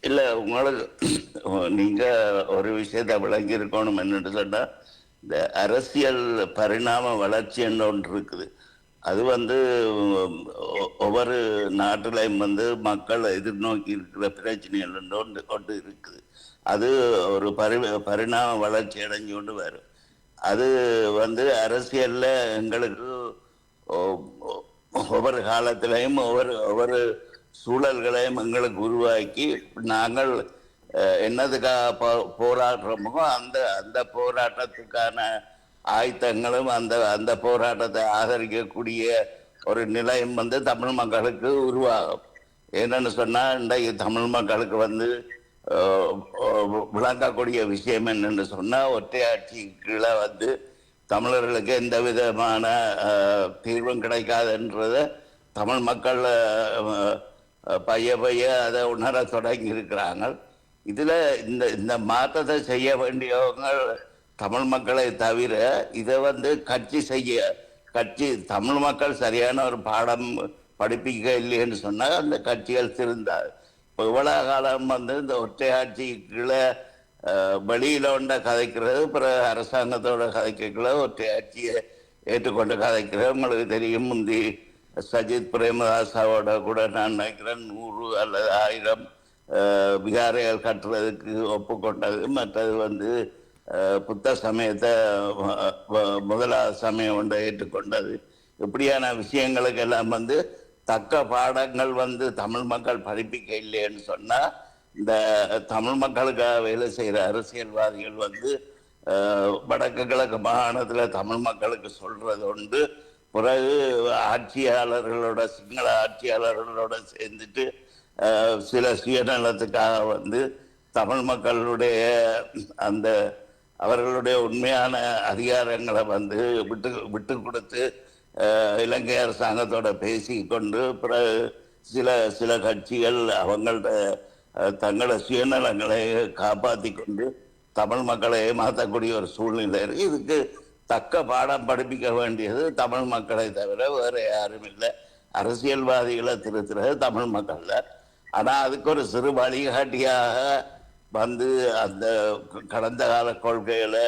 இல்லை, உங்களுக்கு நீங்கள் ஒரு விஷயத்தை விளங்கி இருக்கணும் என்னென்னு சொன்னால், இந்த அரசியல் பரிணாம வளர்ச்சி என்ற ஒன்று இருக்குது. அது ஒவ்வொரு நாட்டிலையும் மக்கள் எதிர்நோக்கி இருக்கிற பிரச்சனைகள் ஒன்று இருக்குது. அது ஒரு பரிணாம வளர்ச்சி அடைஞ்சு கொண்டு வரும். அது அரசியலில் எங்களுக்கு ஒவ்வொரு காலத்திலையும் ஒவ்வொரு சூழல்களையும் எங்களுக்கு உருவாக்கி நாங்கள் என்னதுக்காக போராடுறோமோ அந்த போராட்டத்துக்கான ஆயத்தங்களும் அந்த அந்த போராட்டத்தை ஆதரிக்கக்கூடிய ஒரு நிலையம் தமிழ் மக்களுக்கு உருவாகும். என்னன்னு சொன்னா இன்றைக்கு தமிழ் மக்களுக்கு விளங்கக்கூடிய விஷயம் என்னன்னு சொன்னா ஒற்றையாட்சி கீழே தமிழர்களுக்கு எந்த விதமான தீர்வும் கிடைக்காதுன்றத தமிழ் மக்கள் பைய பைய அதை உணர தொடங்கி இருக்கிறாங்க. இதுல இந்த இந்த மாற்றத்தை செய்ய வேண்டியவங்க தமிழ் மக்களை தவிர இதை கட்சி தமிழ் மக்கள் சரியான ஒரு பாடம் படிப்பிக்க இல்லைன்னு சொன்னால் அந்த கட்சிகள் திருந்தாது. இப்போ இவ்வளவு காலம் இந்த ஒற்றையாட்சி கீழே வெளியில ஒன்றை கதைக்கிறது, பிறகு அரசாங்கத்தோட கதைக்கல ஒற்றையாட்சியை ஏற்றுக்கொண்டு கதைக்கிறது. உங்களுக்கு தெரியும், முந்தி சஜித் பிரேமதாசாவோட கூட நான் நினைக்கிறேன் 100 அல்லது 1000 விகாரைகள் கட்டுறதுக்கு ஒப்புக்கொண்டது. மற்றது புத்த சமயத்தை முதலாவது சமயம் ஒன்றை ஏற்றுக்கொண்டது. இப்படியான விஷயங்களுக்கு எல்லாம் தக்க பாடங்கள் தமிழ் மக்கள் படிப்பிக்க இல்லைன்னு சொன்னா இந்த தமிழ் மக்களுக்காக வேலை செய்கிற அரசியல்வாதிகள் வடக்கு கிழக்கு மாகாணத்தில் தமிழ் மக்களுக்கு சொல்றது உண்டு. பிறகு ஆட்சியாளர்களோட சிங்கள ஆட்சியாளர்களோட சேர்ந்துட்டு சில சுயநலத்துக்காக தமிழ் மக்களுடைய அந்த அவர்களுடைய உண்மையான அதிகாரங்களை விட்டு விட்டு கொடுத்து இலங்கை அரசாங்கத்தோட பேசி கொண்டு பிறகு சில கட்சிகள் அவங்களோட தங்களோட சுயநலங்களை காப்பாற்றி கொண்டு தமிழ் மக்களை ஏமாற்றக்கூடிய ஒரு சூழ்நிலை இருக்கு. இதுக்கு தக்க பாடம் படிப்பிக்க வேண்டியது தமிழ் மக்களை தவிர வேற யாரும் இல்லை. அரசியல்வாதிகளை திருத்துறது தமிழ் மக்கள் தான். ஆனால் அதுக்கு ஒரு சிறு வழிகாட்டியாக அந்த கடந்த கால கொள்கைகளை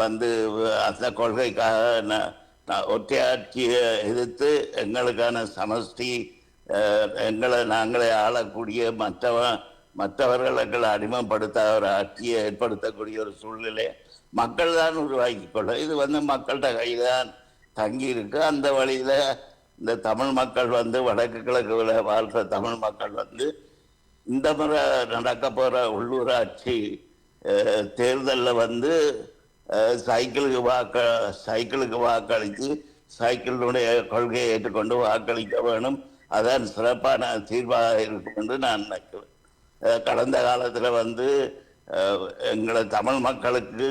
அந்த கொள்கைக்காக ஒற்றையாட்சியை எதிர்த்து எங்களுக்கான சமஷ்டி எங்களை நாங்களே ஆளக்கூடிய மற்றவர்களுக்கு அடிமைப்படுத்த ஒரு ஆட்சியை ஏற்படுத்தக்கூடிய ஒரு சூழ்நிலை மக்கள் தான் உருவாக்கி கொள்ள. இது மக்கள்கிட்ட கையில் தான் தங்கி இருக்கு. அந்த வழியில இந்த தமிழ் மக்கள் வடக்கு கிழக்கு வாழ்ற தமிழ் மக்கள் இந்த முறை நடக்க போற உள்ளூராட்சி தேர்தலில் சைக்கிளுக்கு வாக்களித்து சைக்கிளுடைய கொள்கையை ஏற்றுக்கொண்டு வாக்களிக்க வேணும். அதான் சிறப்பான தீர்வாக இருக்கும் என்று நான் நினைக்கிறேன். கடந்த காலத்தில் எங்களை தமிழ் மக்களுக்கு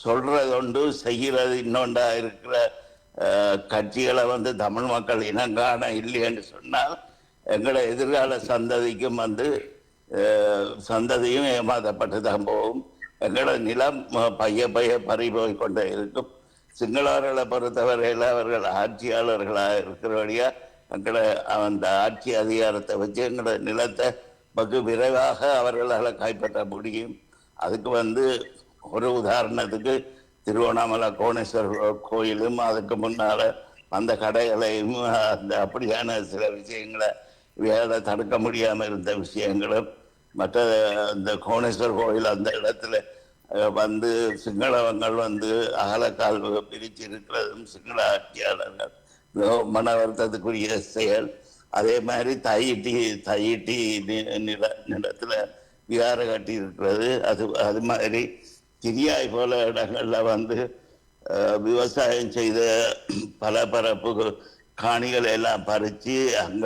சொல்றது ஒன்று செய்கிறது இன்னொன்றா இருக்கிற கட்சிகளை தமிழ் மக்கள் இனங்காண இல்லைன்னு சொன்னால் எங்களை எதிர்கால சந்ததிக்கும் சந்ததியும் ஏமாற்றப்பட்டு தான் போகும். எங்களோட நிலம் பைய பறி போய் கொண்டே இருக்கும். சிங்களவர்களை பொறுத்தவரையில் அவர்கள் ஆட்சியாளர்களாக இருக்கிறபடியா எங்களை அந்த ஆட்சி அதிகாரத்தை வச்சு எங்களோட நிலத்தை வெகு விரைவாக அவர்களால் கைப்பற்ற முடியும். அதுக்கு ஒரு உதாரணத்துக்கு திருவண்ணாமலை கோணேஸ்வரர் கோயிலும் அதுக்கு முன்னால அந்த கடைகளையும் அந்த அப்படியான சில விஷயங்களை வேலை தடுக்க முடியாமல் இருந்த விஷயங்களும் மற்ற அந்த கோணேஸ்வரர் கோயில் அந்த இடத்துல சிங்களவங்கள் அகலக்கால் பிரிச்சு இருக்கிறதும் சிங்கள ஆட்சியாளர்கள் மன வருத்தத்துக்குரிய செயல். அதே மாதிரி தையிட்டி நிலத்துல விகார கட்டி இருக்கிறது. அது மாதிரி திரியாய் போல இடங்கள்ல விவசாயம் செய்த பல பரப்பு காணிகளை எல்லாம் பறிச்சு அங்க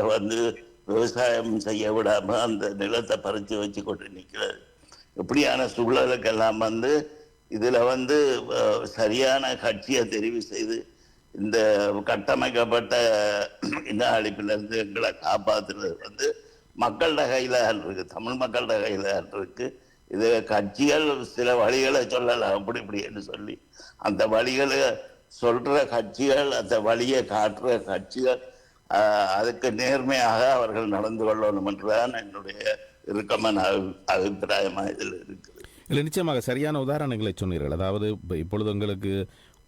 விவசாயம் செய்ய விடாம அந்த நிலத்தை பறிச்சு வச்சு கொண்டு நிற்கிறது. இப்படியான சூழலுக்கெல்லாம் இதுல சரியான கட்சியை தெரிவு செய்து இந்த கட்டமைக்கப்பட்ட இன அழிப்பிலிருந்து எங்களை காப்பாற்றுறது மக்களோட கையில இருக்கு, தமிழ் மக்களோட கையில இருக்கு. இது கட்சிகள் சில வழிகளை சொல்லலாம் அப்படி இப்படின்னு சொல்லி அந்த வழிகளை சொல்ற கட்சிகள் அந்த வழியை காட்டுற கட்சிகள் அதுக்கு நேர்மையாக அவர்கள் நடந்து கொள்ளணும் என்றுதான் என்னுடைய இறுக்கமான அபிப்பிராயமாக இதில் இருக்குது. இல்லை, நிச்சயமாக சரியான உதாரணங்களை சொன்னீர்கள். அதாவது இப்பொழுது உங்களுக்கு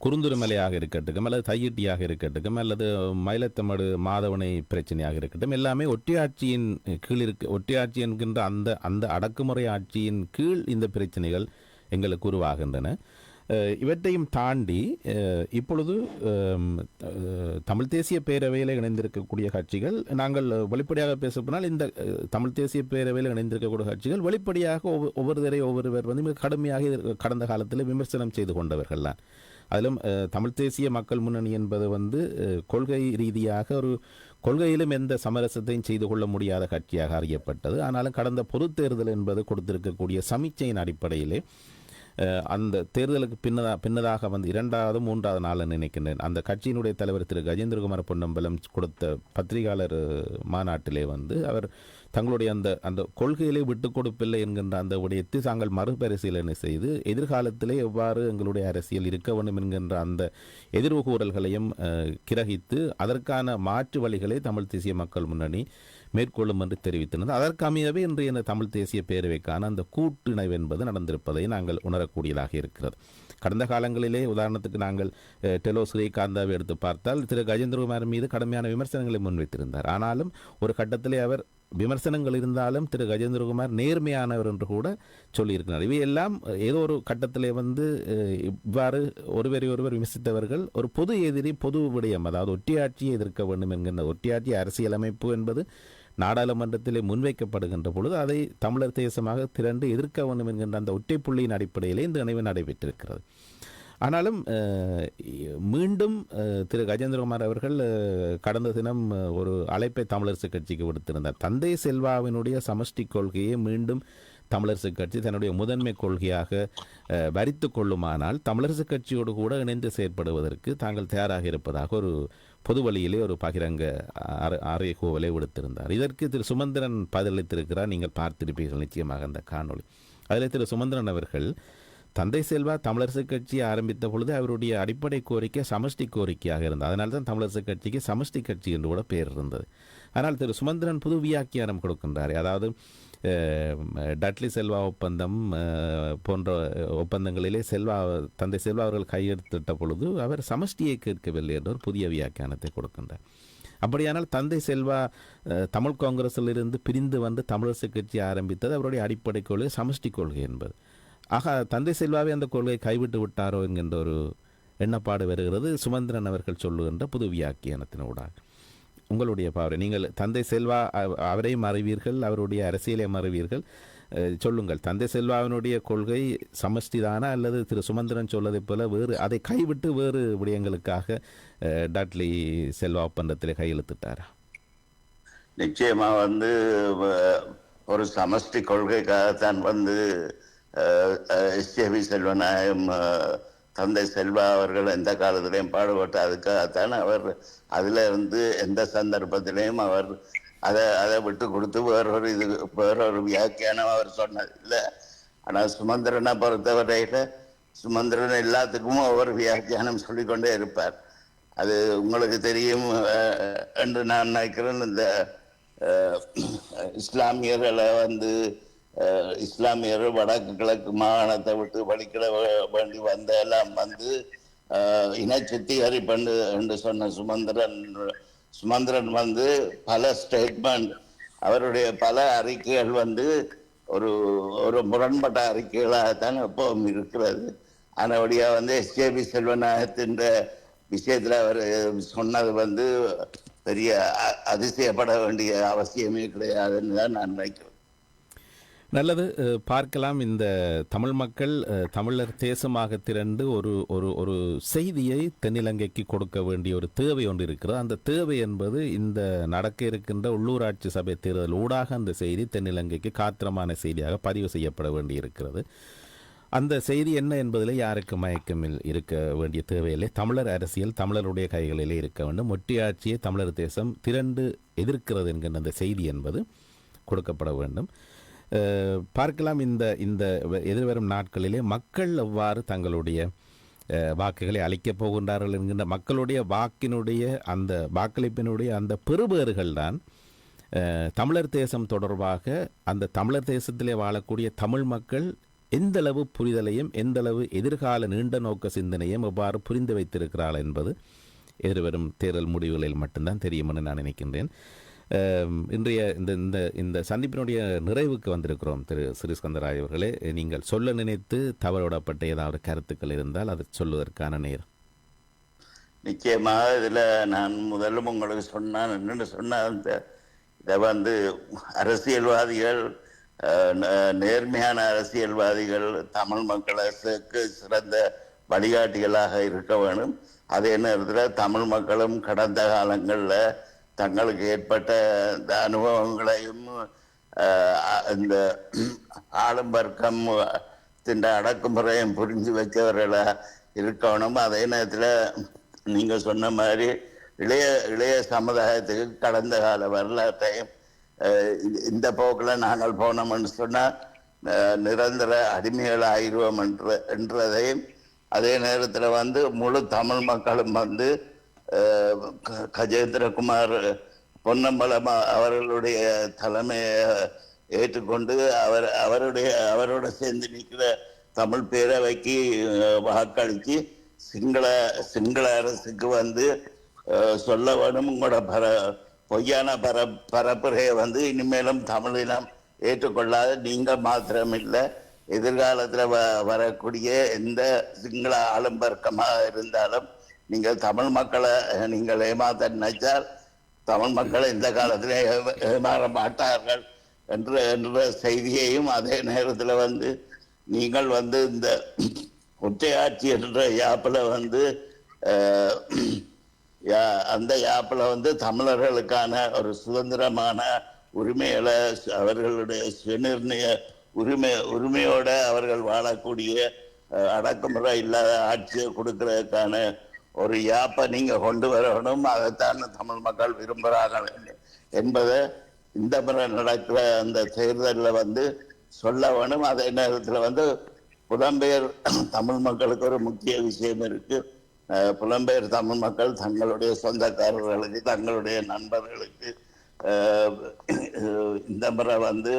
குறுந்துருமலையாக இருக்கட்டும் அல்லது தையிட்டியாக இருக்கட்டும் அல்லது மயிலத்தமடு மாதவனை பிரச்சனையாக இருக்கட்டும், எல்லாமே ஒற்றையாட்சியின் கீழ் ஒற்றையாட்சி என்கின்ற அந்த அந்த அடக்குமுறை ஆட்சியின் கீழ் இந்த பிரச்சனைகள் எங்களுக்கு உருவாகின்றன. இவற்றையும் தாண்டி இப்பொழுது தமிழ் தேசிய பேரவையில் இணைந்திருக்கக்கூடிய கட்சிகள், நாங்கள் வெளிப்படையாக பேசப்போனால் இந்த தமிழ் தேசிய பேரவையில் இணைந்திருக்கக்கூடிய கட்சிகள் வெளிப்படையாக ஒவ்வொருவரை ஒவ்வொருவர் மிக கடுமையாக கடந்த காலத்தில் விமர்சனம் செய்து கொண்டவர்கள் தான். அதிலும் தமிழ் தேசிய மக்கள் முன்னணி என்பது வந்து கொள்கை ரீதியாக ஒரு கொள்கையிலும் எந்த சமரசத்தையும் செய்து கொள்ள முடியாத கட்சியாக அறியப்பட்டது. ஆனாலும் கடந்த பொதுத் தேர்தல் என்பது கொடுத்திருக்கக்கூடிய சமீட்சையின் அடிப்படையிலே அந்த தேர்தலுக்கு பின்னதாக வந்து 2வது 3வது நாள் நினைக்கின்றேன், அந்த கட்சியினுடைய தலைவர் திரு கஜேந்திரகுமார் பொன்னம்பலம் கொடுத்த பத்திரிகையாளர் மாநாட்டிலே வந்து அவர் தங்களுடைய அந்த கொள்கையிலே விட்டுக் கொடுப்பில்லை என்கின்ற அந்த விடயத்தை தாங்கள் மறுபரிசீலனை செய்து எதிர்காலத்திலே எவ்வாறு எங்களுடைய அரசியல் இருக்க வேண்டும் என்கின்ற அந்த எதிர்வு கூறல்களையும் கிரகித்து அதற்கான மாற்று வழிகளை தமிழ் தேசிய மக்கள் முன்னணி மேற்கொள்ளும் என்று தெரிவித்திருந்தது. அதற்கமையவே இன்றைய இந்த தமிழ் தேசிய பேரவைக்கான அந்த கூட்டிணைவு என்பது நடந்திருப்பதை நாங்கள் உணரக்கூடியதாக இருக்கிறது. கடந்த காலங்களிலே உதாரணத்துக்கு நாங்கள் டெலோ ஸ்ரீகாந்தாவை எடுத்து பார்த்தால் திரு கஜேந்திரகுமார் மீது கடுமையான விமர்சனங்களை முன்வைத்திருந்தார். ஆனாலும் ஒரு கட்டத்திலே அவர் விமர்சனங்கள் இருந்தாலும் திரு கஜேந்திரகுமார் நேர்மையானவர் என்று கூட சொல்லியிருக்கிறார். இவையெல்லாம் ஏதோ ஒரு கட்டத்திலே வந்து இவ்வாறு ஒருவர் விமர்சித்தவர்கள் ஒரு பொது எதிரி பொது விடயம், அதாவது ஒட்டியாட்சியை எதிர்க்க வேண்டும் என்கின்ற ஒட்டியாட்சி அரசியலமைப்பு என்பது நாடாளுமன்றத்திலே முன்வைக்கப்படுகின்ற பொழுது அதை தமிழர் தேசமாக திரண்டு எதிர்க்க வேண்டும் என்கின்ற அந்த ஒற்றைப்புள்ளியின் அடிப்படையிலே இந்த இணைவு நடைபெற்றிருக்கிறது. ஆனாலும் மீண்டும் திரு கஜேந்திரகுமார் அவர்கள் கடந்த தினம் ஒரு அழைப்பை தமிழரசு கட்சிக்கு விடுத்திருந்தார். தந்தை செல்வாவினுடைய சமஷ்டி கொள்கையை மீண்டும் தமிழரசு கட்சி தன்னுடைய முதன்மை கொள்கையாக வரித்து கொள்ளுமானால் தமிழரசு கட்சியோடு கூட இணைந்து செயற்படுவதற்கு தாங்கள் தயாராக இருப்பதாக ஒரு பொது வழியிலே ஒரு பகிரங்க அறைகூவலை விடுத்திருந்தார். இதற்கு திரு சுமந்திரன் பதிலளித்திருக்கிறார். நீங்கள் பார்த்திருப்பீர்கள் நிச்சயமாக அந்த காணொளி. அதில் திரு சுமந்திரன் அவர்கள் தந்தை செல்வா தமிழரசு கட்சி ஆரம்பித்த பொழுது அவருடைய அடிப்படை கோரிக்கை சமஷ்டி கோரிக்கையாக இருந்தது. அதனால தான் தமிழரசு கட்சிக்கு சமஷ்டி கட்சி என்று கூட பெயர் இருந்தது. ஆனால் திரு சுமந்திரன் புது வியாக்கியானம் கொடுக்கின்றார். அதாவது டட்லி செல்வா ஒப்பந்தம் போன்ற ஒப்பந்தங்களிலே தந்தை செல்வா அவர்கள் கையெழுத்திட்ட பொழுது அவர் சமஷ்டியை கேட்கவில்லை என்ற ஒரு புதிய வியாக்கியானத்தை கொடுக்கின்றார். அப்படியானால் தந்தை செல்வா தமிழ் காங்கிரஸிலிருந்து பிரிந்து வந்து தமிழரசு கட்சி ஆரம்பித்தது அவருடைய அடிப்படை கொள்கை சமஷ்டி கொள்கை என்பது. ஆக தந்தை செல்வாவே அந்த கொள்கையை கைவிட்டு விட்டாரோ என்கின்ற ஒரு எண்ணப்பாடு வருகிறது சுமந்திரன் அவர்கள் சொல்லுகின்ற புது வியாக்கியானத்தினூடாக. உங்களுடைய பார்வை, நீங்கள் தந்தை செல்வா அவரையும் அறிவீர்கள், அவருடைய அரசியலையும் அறிவீர்கள், சொல்லுங்கள். தந்தை செல்வாவினுடைய கொள்கை சமஷ்டிதானா அல்லது திரு சுமந்திரன் சொல்லதை போல வேறு அதை கைவிட்டு வேறு விடயங்களுக்காக டட்லி செல்வா ஒப்பந்தத்தில் கையெழுத்திட்டாரா? நிச்சயமா வந்து ஒரு சமஷ்டி கொள்கைக்காகத்தான் வந்து எஸ்ஜேபி செல்வநாயகம் தந்தை செல்வா அவர்கள் எந்த காலத்திலையும் பாடுபட்டு அதுக்காகத்தான் அவர் அதில் இருந்து எந்த சந்தர்ப்பத்திலையும் அவர் அதை விட்டு கொடுத்து வேறொரு வியாக்கியானம் அவர் சொன்னது இல்லை. ஆனால் சுமந்திரனை பொறுத்தவரையில் சுமந்திரன் எல்லாத்துக்கும் ஒவ்வொரு வியாக்கியானம் சொல்லிக்கொண்டே இருப்பார். அது உங்களுக்கு தெரியும் என்று நான் நினைக்கிறேன். இந்த இஸ்லாமியர்களை வந்து இஸ்லாமியர்கள் வடக்கு கிழக்கு மாகாணத்தை விட்டு வழிக்கிட வேண்டி வந்த எல்லாம் வந்து இன சுத்திகரிப்பு என்று சொன்ன சுமந்திரன் வந்து பல ஸ்டேட்மெண்ட் அவருடைய பல அறிக்கைகள் வந்து ஒரு முரண்பட்ட அறிக்கைகளாகத்தான் எப்பவும் இருக்கிறது. ஆனபடியா வந்து எஸ்ஜேபி செல்வநாயகத்தின் விஷயத்துல அவர் சொன்னது வந்து பெரிய அதிசயப்பட வேண்டிய அவசியமே கிடையாதுன்னு தான் நான் நினைக்கிறேன். நல்லது, பார்க்கலாம். இந்த தமிழ் மக்கள் தமிழர் தேசமாக திரண்டு ஒரு செய்தியை தென்னிலங்கைக்கு கொடுக்க வேண்டிய ஒரு தேவை ஒன்று இருக்கிறது. அந்த தேவை என்பது இந்த நடக்க இருக்கின்ற உள்ளூராட்சி சபை தேர்தல் ஊடாக அந்த செய்தி தென்னிலங்கைக்கு காத்திரமான செய்தியாக பதிவு செய்யப்பட வேண்டி இருக்கிறது. அந்த செய்தி என்ன என்பதில் யாருக்கு மயக்கமில் இருக்க வேண்டிய தேவையில்லை. தமிழர் அரசியல் தமிழருடைய கைகளிலே இருக்க வேண்டும். ஒட்டியாட்சியை தமிழர் தேசம் திரண்டு எதிர்க்கிறது என்கின்ற அந்த செய்தி என்பது கொடுக்கப்பட வேண்டும். பார்க்கலாம். இந்த எதிர்வரும் நாட்களிலே மக்கள் எவ்வாறு தங்களுடைய வாக்குகளை அளிக்கப் போகின்றார்கள் என்கின்ற மக்களுடைய வாக்கினுடைய அந்த வாக்களிப்பினுடைய அந்த பெறுபேறுகள் தான் தமிழர் தேசம் தொடர்பாக அந்த தமிழர் தேசத்திலே வாழக்கூடிய தமிழ் மக்கள் எந்தளவு புரிதலையும் எந்தளவு எதிர்கால நீண்ட நோக்க சிந்தனையும் எவ்வாறு புரிந்து வைத்திருக்கிறார்கள் என்பது எதிர்வரும் தேர்தல் முடிவுகளில் மட்டும்தான் தெரியும் என்று நான் நினைக்கின்றேன். இன்றைய இந்த சந்திப்பினுடைய நிறைவுக்கு வந்திருக்கிறோம். திரு ஸ்ரீஸ்கந்தராஜ் அவர்களே, நீங்கள் சொல்ல நினைத்து தவறவிடப்பட்ட ஏதாவது கருத்துக்கள் இருந்தால் அதை சொல்வதற்கான நேரம். நிச்சயமாக இதில் நான் முதலும் உங்களுக்கு என்னென்னு சொன்ன இதை வந்து அரசியல்வாதிகள் நேர்மையான அரசியல்வாதிகள் தமிழ் மக்களுக்கு சிறந்த வழிகாட்டிகளாக இருக்க வேணும். அதே நேரத்தில் தமிழ் மக்களும் கடந்த காலங்களில் தங்களுக்கு ஏற்பட்ட இந்த அனுபவங்களையும் இந்த ஆளும் வர்க்கம் அடக்குமுறையும் புரிஞ்சு வச்சவர்களாக இருக்கணும். அதே நேரத்தில் நீங்கள் சொன்ன மாதிரி இளைய இளைய சமுதாயத்துக்கு கடந்த கால வரலாற்றையும் இந்த போக்கில் நாங்கள் போனோம்னு சொன்னால் நிரந்தர அடிமைகள் ஆயிடுவோம் என்றதையும், அதே நேரத்தில் வந்து முழு தமிழ் மக்களும் வந்து கஜேந்திரகுமார் பொன்னம்பலம் அவர்களுடைய தலைமையை ஏற்றுக்கொண்டு அவரோட சேர்ந்து நிற்கிற தமிழ் பேரவைக்கு வாக்களித்து சிங்கள அரசுக்கு வந்து சொல்ல வேணும், உங்களோட பொய்யான பரப்புரையை வந்து இனிமேலும் தமிழினம் ஏற்றுக்கொள்ளாத நீங்கள் மாத்திரமில்லை, எதிர்காலத்தில் வரக்கூடிய எந்த சிங்கள ஆளும் வர்க்கமாக இருந்தாலும் நீங்கள் தமிழ் மக்களை நீங்கள் ஏமாத்த நினைச்சால் தமிழ் மக்கள் இந்த காலத்தில் ஏமாற மாட்டார்கள் என்ற செய்தியையும், அதே நேரத்தில் வந்து நீங்கள் வந்து இந்த ஒற்றையாட்சி என்ற யாப்பில் வந்து அந்த யாப்பில் வந்து தமிழர்களுக்கான ஒரு சுதந்திரமான உரிமைகளை அவர்களுடைய சுயநிர்ணய உரிமையோட அவர்கள் வாழக்கூடிய அடக்குமுறை இல்லாத ஆட்சியை கொடுக்கறதுக்கான ஒரு யாப்பை நீங்கள் கொண்டு வரணும். அதைத்தான் தமிழ் மக்கள் விரும்புகிறார்கள் என்பதை இந்த முறை நடக்கிற அந்த தேர்தலில் வந்து சொல்ல வேணும். அதே நேரத்தில் வந்து புலம்பெயர் தமிழ் மக்களுக்கு ஒரு முக்கிய விஷயம் இருக்கு. புலம்பெயர் தமிழ் மக்கள் தங்களுடைய சொந்தக்காரர்களுக்கு, தங்களுடைய நண்பர்களுக்கு இந்த முறை வந்து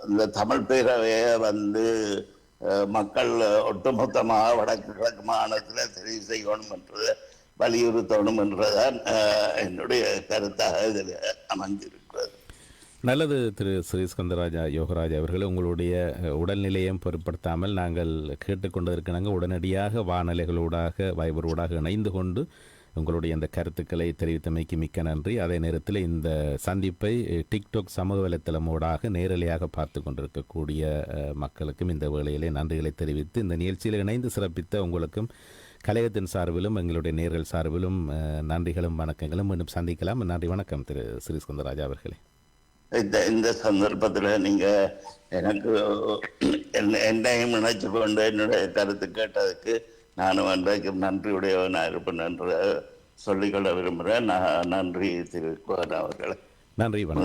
இந்த தமிழ் பேரவையை வந்து மக்கள் ஒட்டுமொத்தமாக வடக்கு கிழக்கு மாநிலத்தில் தெரிவு செய்யணும் என்றதை வலியுறுத்தணும் என்றுதான் என்னுடைய கருத்தாக இதில் அமைந்திருக்கிறது. நல்லது திரு ஸ்ரீஸ்கந்தராஜா யோகராஜ் அவர்கள், உங்களுடைய உடல்நிலையம் பொருட்படுத்தாமல் நாங்கள் கேட்டுக்கொண்டிருக்கிறாங்க. உடனடியாக வானொலிகளூடாக வைபரோடாக இணைந்து கொண்டு உங்களுடைய இந்த கருத்துக்களை தெரிவித்தமைக்கு மிக்க நன்றி. அதே நேரத்தில் இந்த சந்திப்பை டிக்டாக் சமூக வலைத்தளமூடாக நேரலையாக பார்த்து கொண்டிருக்கக்கூடிய மக்களுக்கும் இந்த வேளையிலே நன்றிகளை தெரிவித்து, இந்த நிகழ்ச்சியில் இணைந்து சிறப்பித்த உங்களுக்கும் கலையத்தின் சார்பிலும் எங்களுடைய நேர்கள் சார்பிலும் நன்றிகளும் வணக்கங்களும். மீண்டும் சந்திக்கலாம். நன்றி, வணக்கம் திரு ஸ்ரீஸ்கந்தராஜா அவர்களே. இந்த சந்தர்ப்பத்தில் நீங்கள் எனக்கு என்னையும் நினைச்சு கொண்டு என்னுடைய கருத்து கேட்டதுக்கு நானும் அன்றைக்கும் நன்றியுடையவனாக இருப்பேன் என்று சொல்லிக்கொள்ள விரும்புகிறேன். நன்றி திரு கோன் அவர்களே. நன்றி, வணக்கம்.